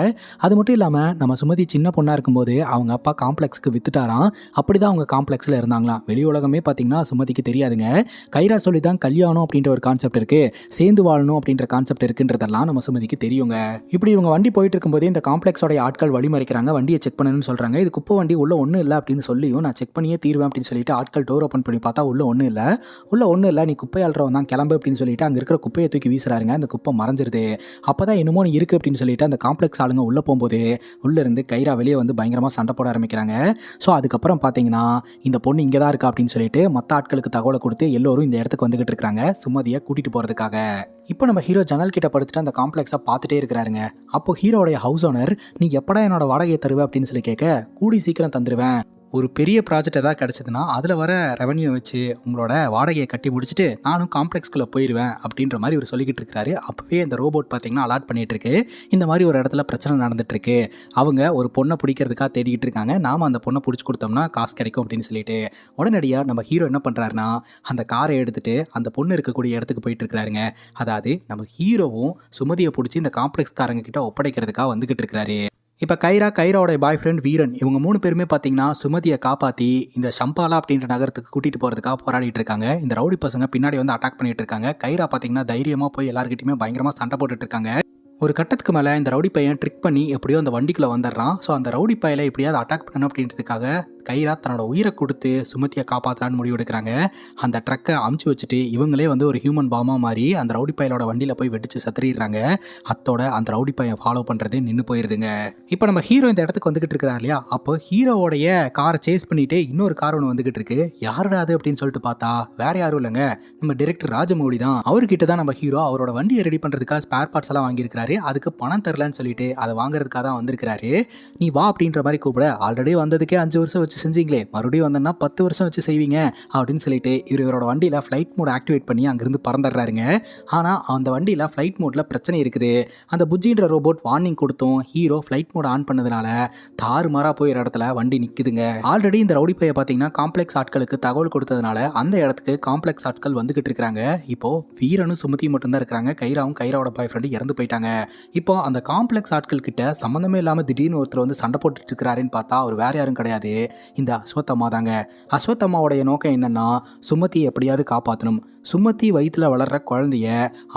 அது மட்டும் இல்லாமல் நம்ம சுமதி சின்ன பொண்ணாக இருக்கும்போது அவங்க அப்பா காம்ப்ளெக்ஸுக்கு வித்துட்டாராம். அப்படி தான் அவங்க காம்ப்ளெக்ஸில் இருந்தாங்களாம். வெளி உலகமே பார்த்தீங்கன்னா சுமதிக்கு தெரியாதுங்க. கைரா சொல்லி தான் கல்யாணம் அப்படின்ற ஒரு கான்செப்ட் இருக்குது, சேர்ந்து வாழணும் அப்படின்ற கான்செப்ட் இருக்குன்றதெல்லாம் நம்ம சுமதிக்கு தெரியுங்க. இப்படி இவங்க வண்டி போயிட்டு இருக்கும்போதே இந்த காம்ப்ளெக்ஸோட ஆட்கள் வழிமறைக்கிறாங்க. வண்டியை செக் பண்ணணும்னு சொல்கிறாங்க. இது குப்பை வண்டி, உள்ள ஒன்றும் இல்லை அப்படின்னு சொல்லியும் நான் செக் பண்ணியே தீருவேன் அப்படின்னு சொல்லிட்டு ஆட்கள் டோர் ஓப்பன் பண்ணி பார்த்தா உள்ள ஒன்றும் இல்லை. நீ குப்பை அள்ளுறவன் தான் கிளம்பு அப்படின்னு சொல்லிட்டு அங்கே இருக்கிற குப்பையை தூக்கி வீசுறாருங்க. அந்த குப்பை மறைஞ்சிருது. அப்பதான் என்னமோ இருக்கு அப்படின்னு சொல்லிட்டு அந்த காம்ப்ளெக்ஸ் ஆளுங்க உள்ள போகும்போது உள்ள இருந்து கைரா வெளியே வந்து பயங்கரமா சண்டை போட ஆரம்பிக்கிறாங்க. ஸோ அதுக்கப்புறம் பார்த்தீங்கன்னா இந்த பொண்ணு இங்கே தான் இருக்கா அப்படின்னு சொல்லிட்டு மற்ற ஆட்களுக்கு தகவலை கொடுத்து எல்லோரும் இந்த இடத்துக்கு வந்துகிட்டு இருக்காங்க சுமதியை கூட்டிட்டு போறதுக்காக. இப்போ நம்ம ஹீரோ ஜன்னல் கிட்ட படுத்துட்டு அந்த காம்ப்ளெக்ஸை பார்த்துட்டே இருக்கிறாருங்க. அப்போ ஹீரோடைய ஹவுஸ் ஓனர் நீ எப்படா என்னோட வாடகையை தருவ அப்படின்னு சொல்லி கேட்க கூடி சீக்கிரம் தந்துடுவேன். ஒரு பெரிய ப்ராஜெக்ட் எதாவது கிடச்சிதுன்னா அதில் வர ரெவன்யூ வச்சு உங்களோட வாடகையை கட்டி முடிச்சுட்டு நானும் காம்ப்ளெக்ஸ்குள்ளே போயிடுவேன் அப்படின்ற மாதிரி ஒரு சொல்லிக்கிட்டு இருக்காரு. அப்போவே இந்த ரோபோட் பார்த்தீங்கன்னா அலாட் பண்ணிட்டு இருக்கு. இந்த மாதிரி ஒரு இடத்துல பிரச்சனை நடந்துட்டு இருக்கு. அவங்க ஒரு பொண்ணை பிடிக்கிறதுக்காக தேடிக்கிட்டு இருக்காங்க. நாம அந்த பொண்ணை பிடிச்சி கொடுத்தோம்னா காசு கிடைக்கும் அப்படின்னு சொல்லிட்டு உடனடியாக நம்ம ஹீரோ என்ன பண்ணுறாருன்னா அந்த காரை எடுத்துட்டு அந்த பொண்ணு இருக்கக்கூடிய இடத்துக்கு போயிட்டு இருக்கிறாருங்க. அதாவது நம்ம ஹீரோவும் சுமதியை பிடிச்சி இந்த காம்ப்ளெக்ஸ்காரங்க கிட்ட ஒப்படைக்கிறதுக்காக வந்துகிட்டு இருக்கிறாரு. இப்போ கைராவோட பாய் ஃப்ரெண்ட் வீரன் இவங்க 3 பேருமே பார்த்தீங்கன்னா சுமதியை காப்பாற்றி இந்த ஷம்பாலா அப்படின்ற நகரத்துக்கு கூட்டிகிட்டு போகிறதுக்காக போராடிட்டு இருக்காங்க. இந்த ரவுடி பசங்க பின்னாடி வந்து அட்டாக் பண்ணிட்டு இருக்காங்க. கைரா பார்த்தீங்கன்னா தைரியமாக போய் எல்லாருக்கிட்டையுமே பயங்கரமாக சண்டை போட்டுட்டு இருக்காங்க. ஒரு கட்டத்துக்கு மேலே இந்த ரவுடி பையன் ட்ரிக் பண்ணி எப்படியோ அந்த வண்டிக்குள்ளே வந்துடுறான். ஸோ அந்த ரவுடி பையலை எப்படியாவது அட்டாக் பண்ணணும் அப்படின்றதுக்காக கைரா தன்னோட உயிரை கொடுத்து சுமதியை காப்பாற்றலான்னு முடிவு எடுக்கிறாங்க. அந்த ட்ரக்கை அமுச்சு வச்சுட்டு இவங்களே வந்து ஒரு ஹியூமன் பாமா மாதிரி அந்த ரவுடி பையலோட வண்டியில் போய் வெடிச்சு சத்திரிடுறாங்க. அத்தோட அந்த ரவுடி பையன் ஃபாலோ பண்ணுறது நின்று போயிருதுங்க. இப்போ நம்ம ஹீரோ இந்த இடத்துக்கு வந்துகிட்டு இருக்கிறார் இல்லையா, அப்போ ஹீரோவோடைய காரை சேஸ் பண்ணிட்டு இன்னொரு கார் ஒன்று வந்துகிட்டு இருக்கு. யாருடா அது அப்படின்னு சொல்லிட்டு பார்த்தா வேற யாரும் இல்லைங்க, நம்ம டைரக்டர் ராஜமௌழி தான். அவர்கிட்ட தான் நம்ம ஹீரோ அவரோட வண்டியை ரெடி பண்ணுறதுக்காக ஸ்பேர் பார்ட்ஸ் எல்லாம் வாங்கியிருக்காரு. அதுக்கு பணம் தரலன்னு சொல்லிட்டு அதை வாங்குறதுக்காக தான் வந்திருக்கிறாரு. நீ வா அப்படின்ற மாதிரி கூப்பிட ஆல்ரெடி வந்ததுக்கே 5 வருஷம் வச்சு செஞ்சீங்களே, மறுபடியும் வந்தோன்னா 10 வருஷம் வச்சு செய்வீங்க அப்படின்னு சொல்லிட்டு இவரோட வண்டியில் ஃப்ளைட் மோட் ஆக்டிவேட் பண்ணி அங்கிருந்து பறந்துடுறாருங்க. ஆனால் அந்த வண்டியில் ஃப்ளைட் மோட்டில் பிரச்சனை இருக்குது. அந்த புஜ்ஜின்ற ரோபோட் வார்னிங் கொடுத்தும் ஹீரோ ஃப்ளைட் மோட் ஆன் பண்ணதுனால தாறுமாறா போய் இடத்துல வண்டி நிற்குதுங்க. ஆல்ரெடி இந்த ரவுடி பையை பார்த்தீங்கன்னா காம்ப்ளெக்ஸ் ஆட்களுக்கு தகவல் கொடுத்ததுனால அந்த இடத்துக்கு காம்ப்ளெக்ஸ் ஆட்கள் வந்துகிட்டு இருக்காங்க. இப்போ வீரனும் சுமதியும் மட்டும்தான் இருக்கிறாங்க. கைராவோட பாய் ஃப்ரெண்டு இறந்து போயிட்டாங்க. இப்போ அந்த காம்ப்ளெக்ஸ் ஆட்கள் கிட்ட சம்மந்தமே இல்லாமல் திடீர்னு ஒருத்தர் வந்து சண்டை போட்டுட்டு இருக்கிறாருன்னு பார்த்தா அவர் வேற யாரும் கிடையாது, இந்த அஸ்வத்தம்மா தாங்க. அஸ்வத்தம்மாவுடைய நோக்கம் என்னன்னா சுமதியை எப்படியாவது காப்பாற்றணும். சுமதி வயிற்றுல வளர்ற குழந்தைய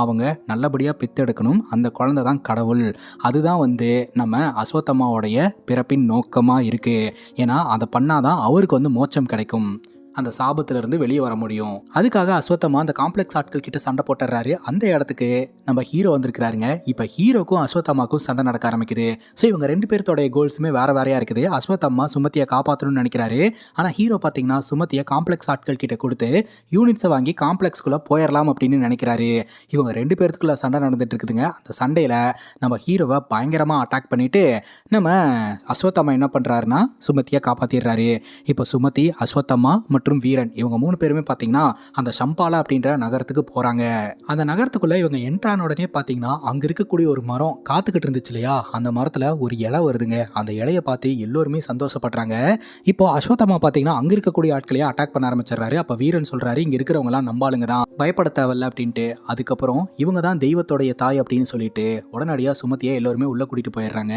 அவங்க நல்லபடியாக பெத்தெடுக்கணும். அந்த குழந்தை தான் கடவுள். அதுதான் வந்து நம்ம அஸ்வத்தம்மாவுடைய பிறப்பின் நோக்கமாக இருக்குது. ஏன்னா அதை பண்ணாதான் அவருக்கு வந்து மோட்சம் கிடைக்கும், அந்த சாபத்திலிருந்து வெளியே வர முடியும். அதுக்காக அஸ்வத்தமா அந்த காம்ப்ளெக்ஸ் ஆட்கள் கிட்ட சண்டை போட்டுறாரு. அந்த இடத்துக்கு நம்ம ஹீரோ வந்திருக்கிறாருங்க. இப்போ ஹீரோக்கும் அஸ்வத்தம்மாக்கும் சண்டை நடக்க ஆரம்பிக்குது. ஸோ இவங்க 2 பேர்த்தோடைய கோல்ஸுமே வேறையா இருக்குது. அஸ்வத்தம்மா சுமதியை காப்பாற்றணும்னு நினைக்கிறாரு. ஆனால் ஹீரோ பார்த்தீங்கன்னா சுமதியை காம்ப்ளெக்ஸ் ஆட்கள் கிட்ட கொடுத்து யூனிட்ஸை வாங்கி காம்ப்ளெக்ஸ்குள்ளே போயிடலாம் அப்படின்னு நினைக்கிறாரு. இவங்க 2 பேர்த்துக்குள்ள சண்டை நடந்துட்டு இருக்குதுங்க. அந்த சண்டையில் நம்ம ஹீரோவை பயங்கரமாக அட்டாக் பண்ணிட்டு நம்ம அஸ்வத்தம்மா என்ன பண்ணுறாருன்னா சுமதியை காப்பாற்றிடுறாரு. இப்போ சுமதி, அஸ்வத்தம்மா மற்றும் வீரன் இவங்க 3 பேருமே பார்த்தீங்கன்னா அந்த ஷம்பாலா அப்படின்ற நகரத்துக்கு போகிறாங்க. அந்த நகரத்துக்குள்ளே இவங்க என்ட்ரான உடனே பார்த்தீங்கன்னா அங்கே இருக்கக்கூடிய ஒரு மரம் காத்துக்கிட்டு இருந்துச்சு இல்லையா, அந்த மரத்தில் ஒரு இலை வருதுங்க. அந்த இலையை பார்த்து எல்லோருமே சந்தோஷப்படுறாங்க. இப்போ அஸ்வத்தம்மா பார்த்தீங்கன்னா அங்கே இருக்கக்கூடிய ஆட்களையே அட்டாக் பண்ண ஆரம்பிச்சிடுறாரு. அப்போ வீரன் சொல்கிறாரு இங்கே இருக்கிறவங்களாம் நம்பாளுங்க தான், பயப்பட தேவையில்ல அப்படின்ட்டு. அதுக்கப்புறம் இவங்க தான் தெய்வத்தோடைய தாய் அப்படின்னு சொல்லிட்டு உடனடியாக சுமதியை எல்லோருமே உள்ளே கூட்டிகிட்டு போயிடுறாங்க.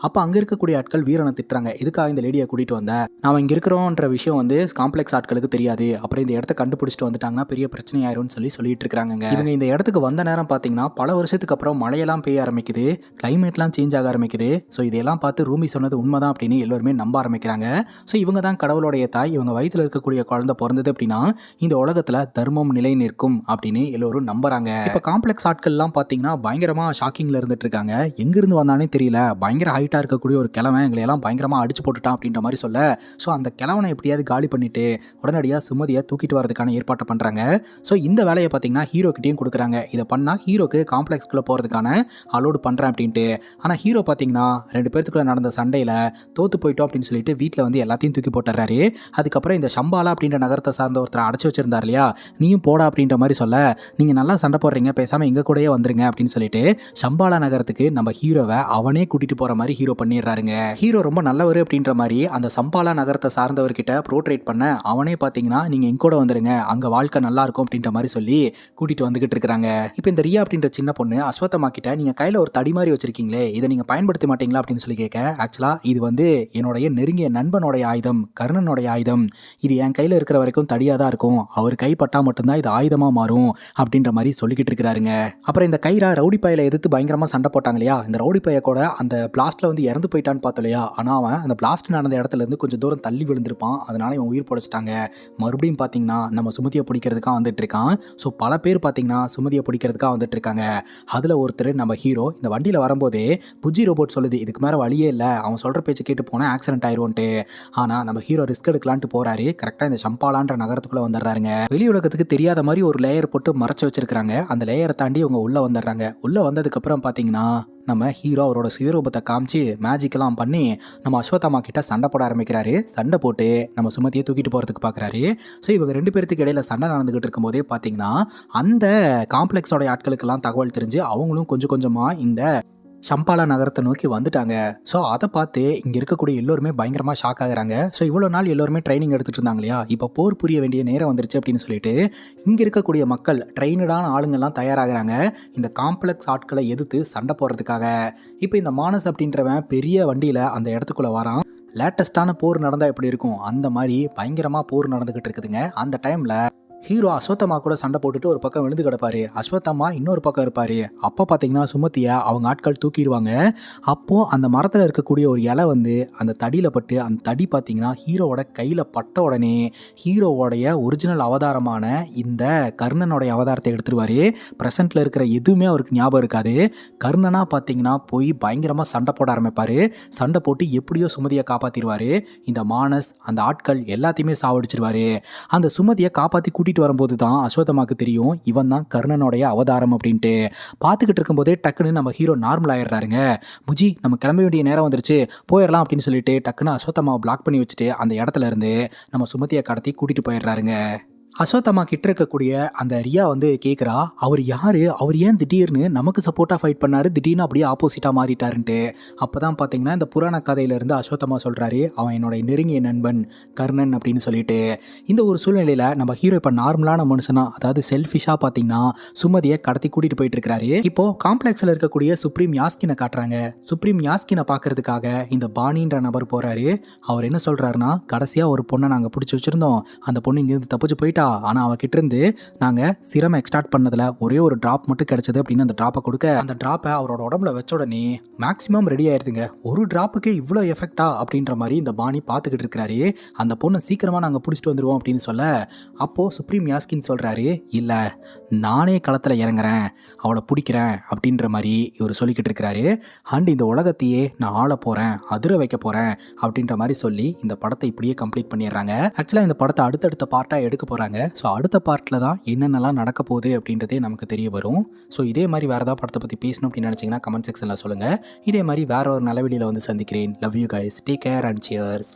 அப்போ அங்கே இருக்கக்கூடிய ஆட்கள் வீரனை திட்டுறாங்க, இதுக்காக இந்த லேடியை கூட்டிகிட்டு வந்த, நாம இங்கே இருக்கிறோன்ற விஷயம் வந்து காம்ப்ளெக்ஸ் ஆட்கள் தெரியாது, அப்புறம் இந்த இடத்த கண்டுபிடிச்சிட்டு வந்துட்டாங்கன்னா பெரிய பிரச்சனை ஆயிரும்னு சொல்லிட்டு இருக்காங்க. இவங்க இந்த இடத்துக்கு வந்த நேரம் பார்த்தீங்கன்னா பல வருஷத்துக்கு அப்புறம் மழையெல்லாம் பெய்ய ஆரம்பிக்குது, கிளைமேட்லாம் சேஞ்ச் ஆக ஆரம்பிக்குது. ஸோ இதெல்லாம் பார்த்து ரூமி சொன்னது உண்மைதான் அப்படின்னு எல்லாருமே நம்ப ஆரம்பிக்கிறாங்க. ஸோ இவங்க தான் கடவுளுடைய தாய், இவங்க வயிற்றில் இருக்கக்கூடிய குழந்தை பிறந்தது அப்படின்னா இந்த உலகத்தில் தர்மம் நிலை நிற்கும் அப்படின்னு எல்லோரும் நம்புறாங்க. இப்போ காம்ப்ளெக்ஸ் ஆட்கள்லாம் பார்த்தீங்கன்னா பயங்கரமாக ஷாக்கிங்கில் இருந்துட்டு இருக்காங்க. எங்கிருந்து வந்தானே தெரியல, பயங்கர ஹைட்டாக இருக்கக்கூடிய ஒரு கிழவன் எங்களை எல்லாம் பயங்கரமாக அடிச்சு போட்டுட்டான் அப்படின்ற மாதிரி சொல்ல, ஸோ அந்த கிழவனை எப்படியாவது காலி பண்ணிட்டு உடனடியாக சுமதியை தூக்கிட்டு வரதுக்கான ஏற்பாட்டை பண்ணுறாங்க. ஸோ இந்த வேலையை பார்த்தீங்கன்னா ஹீரோ கிட்டேயும் கொடுக்குறாங்க. இதை பண்ணால் ஹீரோக்கு காம்ப்ளெக்ஸ்குள்ளே போகிறதுக்கான அலோடு பண்ணுறேன் அப்படின்ட்டு. ஆனால் ஹீரோ பார்த்தீங்கன்னா 2 பேர்த்துக்குள்ளே நடந்த சண்டையில் தோற்று போயிட்டோம் அப்படின்னு சொல்லிட்டு வீட்டில் வந்து எல்லாத்தையும் தூக்கி போட்டுறாரு. அதுக்கப்புறம் இந்த ஷம்பாலா அப்படின்ற நகரத்தை சார்ந்த ஒருத்தரை அடைச்சி வச்சிருந்தார் இல்லையா, நீயும் போடா அப்படின்ற மாதிரி சொல்ல, நீங்கள் நல்லா சண்டை போடுறீங்க, பேசாமல் எங்கள் கூடயே வந்துருங்க அப்படின்னு சொல்லிட்டு ஷம்பாலா நகரத்துக்கு நம்ம ஹீரோவை அவனே கூட்டிகிட்டு போகிற மாதிரி ஹீரோ பண்ணிடுறாருங்க. ஹீரோ ரொம்ப நல்லவர் அப்படின்ற மாதிரி அந்த சம்பாலா நகரத்தை சார்ந்தவர்கிட்ட ப்ரோட்ரேட் பண்ண அவனே பார்த்தீங்கன்னா நீங்கள் எங்க கூட வந்துருங்க, அங்கே வாழ்க்கை நல்லா இருக்கும் அப்படின்ற மாதிரி சொல்லி கூட்டிகிட்டு வந்துகிட்டு இருக்கிறாங்க. இப்போ இந்த ரியா அப்படின்ற சின்ன பொண்ணு அஸ்வத்தம்மா கிட்ட நீங்கள் கையில் ஒரு தடி மாதிரி வச்சிருக்கீங்களே, இதை நீங்கள் பயன்படுத்த மாட்டீங்களா அப்படின்னு சொல்லி கேட்க, ஆக்சுவலாக இது வந்து என்னுடைய நெருங்கிய நண்பனுடைய ஆயுதம், கர்ணனுடைய ஆயுதம், இது என் கையில் இருக்கிற வரைக்கும் தடியாக தான் இருக்கும், அவர் கைப்பட்டா மட்டும்தான் இது ஆயுதமாக மாறும் அப்படின்ற மாதிரி சொல்லிக்கிட்டு இருக்கிறாருங்க. அப்புறம் இந்த கைரா ரவுடி பையில எதிர்த்து பயங்கரமாக சண்டை போட்டாங்க இல்லையா, இந்த ரவுடி பைய கூட அந்த பிளாஸ்ட்ல வந்து இறந்து போயிட்டான்னு பார்த்தோம் இல்லையா, ஆனால் அவன் அந்த பிளாஸ்ட் நடந்த இடத்துல இருந்து கொஞ்சம் தூரம் தள்ளி விழுந்திருப்பான், அதனால இவன் உயிர் பொழைச்சிட்டாங்க. மறுபடியும் பார்த்தீங்கன்னா நம்ம சுமதியை பிடிக்கிறதுக்காக வந்துட்டு இருக்கான். ஸோ பல பேர் பார்த்தீங்கன்னா சுமதியை பிடிக்கிறதுக்காக வந்துட்டு இருக்காங்க. அதில் ஒருத்தர் நம்ம ஹீரோ இந்த வண்டியில் வரும்போதே புஜி ரோபோட் சொல்லுது இதுக்கு மேலே வழியே இல்லை, அவன் சொல்கிற பேச்சு கேட்டு போனால் ஆக்சிடென்ட் ஆயிடுவோன்ட்டு. ஆனால் நம்ம ஹீரோ ரிஸ்க் எடுக்கலான்ட்டு போகிறாரு. கரெக்டாக இந்த சம்பாலான்ற நகரத்துக்குள்ளே வந்துடுறாருங்க. வெளி உலகத்துக்கு தெரியாத மாதிரி ஒரு லேயர் போட்டு மறைச்சு வச்சிருக்காங்க. அந்த லேயரை தாண்டி இவங்க உள்ளே வந்துடுறாங்க. உள்ளே வந்ததுக்கப்புறம் பார்த்தீங்கன்னா நம்ம ஹீரோ அவரோட சுயரூபத்தை காமிச்சு மேஜிக்கெல்லாம் பண்ணி நம்ம அஸ்வத்தாமா கிட்ட சண்டை போட ஆரம்பிக்கிறாரு. சண்டை போட்டு நம்ம சுமதியை தூக்கிட்டு போகிறதுக்கு பார்க்குறாரு. ஸோ இவங்க 2 பேருக்கு இடையில சண்டை நடந்துகிட்டு இருக்கும்போதே பார்த்தீங்கன்னா அந்த காம்ப்ளெக்ஸோட ஆட்களுக்கெல்லாம் தகவல் தெரிஞ்சு அவங்களும் கொஞ்சம் கொஞ்சமாக இந்த சம்பாலா நகரத்தை நோக்கி வந்துட்டாங்க. ஸோ அதை பார்த்து இங்கே இருக்கக்கூடிய எல்லோருமே பயங்கரமாக ஷாக் ஆகுறாங்க. ஸோ இவ்வளோ நாள் எல்லோருமே ட்ரைனிங் எடுத்துகிட்டு இருந்தாங்க இல்லையா, இப்போ போர் புரிய வேண்டிய நேரம் வந்துருச்சு அப்படின்னு சொல்லிட்டு இங்கே இருக்கக்கூடிய மக்கள் ட்ரெயினடான ஆளுங்கள்லாம் தயாராகிறாங்க இந்த காம்ப்ளெக்ஸ் ஆட்களை எதிர்த்து சண்டை போடுறதுக்காக. இப்போ இந்த மானஸ் அப்படின்றவன் பெரிய வண்டியில் அந்த இடத்துக்குள்ளே வரான். லேட்டஸ்டான போர் நடந்தால் எப்படி இருக்கும் அந்த மாதிரி பயங்கரமாக போர் நடந்துக்கிட்டு இருக்குதுங்க. அந்த டைமில் ஹீரோ அஸ்வத்தாமா கூட சண்டை போட்டுட்டு ஒரு பக்கம் விழுந்து கிடப்பாரு. அஸ்வத்தாமா இன்னொரு பக்கம் இருப்பாரு. அப்போ பார்த்தீங்கன்னா சுமதியை அவங்க ஆட்கள் தூக்கிடுவாங்க. அப்போ அந்த மரத்தில் இருக்கக்கூடிய ஒரு இலை வந்து அந்த தடியில் பட்டு அந்த தடி பார்த்தீங்கன்னா ஹீரோவோட கையில் பட்ட உடனே ஹீரோவோடைய ஒரிஜினல் அவதாரமான இந்த கர்ணனுடைய அவதாரத்தை எடுத்துருவாரு. ப்ரெசென்ட்டில் இருக்கிற எதுவுமே அவருக்கு ஞாபகம் இருக்காது. கர்ணனா பார்த்தீங்கன்னா போய் பயங்கரமாக சண்டை போட ஆரம்பிப்பார். சண்டை போட்டு எப்படியோ சுமதியை காப்பாற்றிடுவார். இந்த மானஸ் அந்த ஆட்கள் எல்லாத்தையுமே சாவடிச்சிருவார். அந்த சுமதியை காப்பாற்றி கூட்டிகிட்டு வரும்போது தான் அஸ்வத்தாமாக்கு தெரியும் இவன் தான் கர்ணனுடைய அவதாரம் அப்படின்ட்டு. பார்த்துக்கிட்டு இருக்கும்போதே டக்குன்னு நம்ம ஹீரோ நார்மல் ஆயிடுறாருங்க. புஜி நம்ம கிளம்ப வேண்டிய நேரம் வந்துருச்சு, போயிடலாம் அப்படின்னு சொல்லிட்டு டக்குன்னு அஸ்வத்தாமாவை பிளாக் பண்ணி வச்சுட்டு அந்த இடத்துல இருந்து நம்ம சுமதியை கடத்தி கூட்டிகிட்டு போயிடுறாருங்க. அஸ்வத்தாமா கிட்ட இருக்கக்கூடிய அந்த ரியா வந்து கேட்குறா, அவர் யார், அவர் ஏன் திடீர்னு நமக்கு சப்போர்ட்டாக ஃபைட் பண்ணார், திடீர்னு அப்படியே ஆப்போசிட்டாக மாறிட்டாருன்ட்டு. அப்போ தான் பார்த்தீங்கன்னா இந்த புராண கதையிலேருந்து அஸ்வத்தாமா சொல்கிறாரு அவன் என்னோட நெருங்கிய நண்பன் கர்ணன் அப்படின்னு சொல்லிட்டு. இந்த ஒரு சூழ்நிலையில் நம்ம ஹீரோ இப்போ நார்மலான மனுஷனா, அதாவது செல்ஃபிஷாக பார்த்தீங்கன்னா சுமதியை கடத்தி கூட்டிகிட்டு போயிட்டு இருக்காரு. இப்போது காம்ப்ளெக்ஸில் இருக்கக்கூடிய சுப்ரீம் யாஸ்கினை காட்டுறாங்க. சுப்ரீம் யாஸ்கினை பார்க்கறதுக்காக இந்த பாணின்ற நபர் போகிறாரு. அவர் என்ன சொல்கிறாருன்னா, கடைசியாக ஒரு பொண்ணை நாங்கள் பிடிச்சி வச்சுருந்தோம், அந்த பொண்ணு இங்கேருந்து தப்பிச்சு போயிட்டா, ஆனால் அவகிட்ட இருந்து நாங்கள் சிரம் எக்ஸ்ட்ராக்ட் பண்ணதில் ஒரே ஒரு ட்ராப் மட்டும் கிடைச்சது அப்படின்னு அந்த ட்ராப்பை கொடுக்க அந்த ட்ராப்பை அவரோட உடம்புல வச்ச உடனே மேக்ஸிமம் ரெடி ஆயிருதுங்க. ஒரு ட்ராப்புக்கே இவ்வளோ எஃபெக்டா அப்படின்ற மாதிரி இந்த பாணி பார்த்துக்கிட்டு இருக்கிறாரு. அந்த பொண்ணை சீக்கிரமாக நாங்கள் பிடிச்சிட்டு வந்துடுவோம் அப்படின்னு சொல்ல அப்போது சுப்ரீம் யாஸ்கின் சொல்கிறாரு, இல்லை நானே களத்தில் இறங்குறேன், அவளை பிடிக்கிறேன் அப்படின்ற மாதிரி இவர் சொல்லிக்கிட்டு இருக்கிறாரு. அண்ட் இந்த உலகத்தையே நான் ஆள போகிறேன், அதிர வைக்க போகிறேன் அப்படின்ற மாதிரி சொல்லி இந்த படத்தை இப்படியே கம்ப்ளீட் பண்ணிடுறாங்க. ஆக்சுவலாக இந்த படத்தை அடுத்தடுத்த பார்ட்டாக எடுக்க போகிறாங்க. ஸோ அடுத்த பார்ட்டில் தான் என்னென்னலாம் நடக்க போகுது அப்படின்றதே நமக்கு தெரிய வரும். ஸோ இதே மாதிரி வேறு ஏதாவது படத்தை பற்றி பேசணும் அப்படின்னு நினச்சிங்கன்னா கமெண்ட் செக்ஷனில் சொல்லுங்கள். இதே மாதிரி வேற ஒரு நல்ல வீடியோவில் வந்து சந்திக்கிறேன். Love you guys, take care and cheers.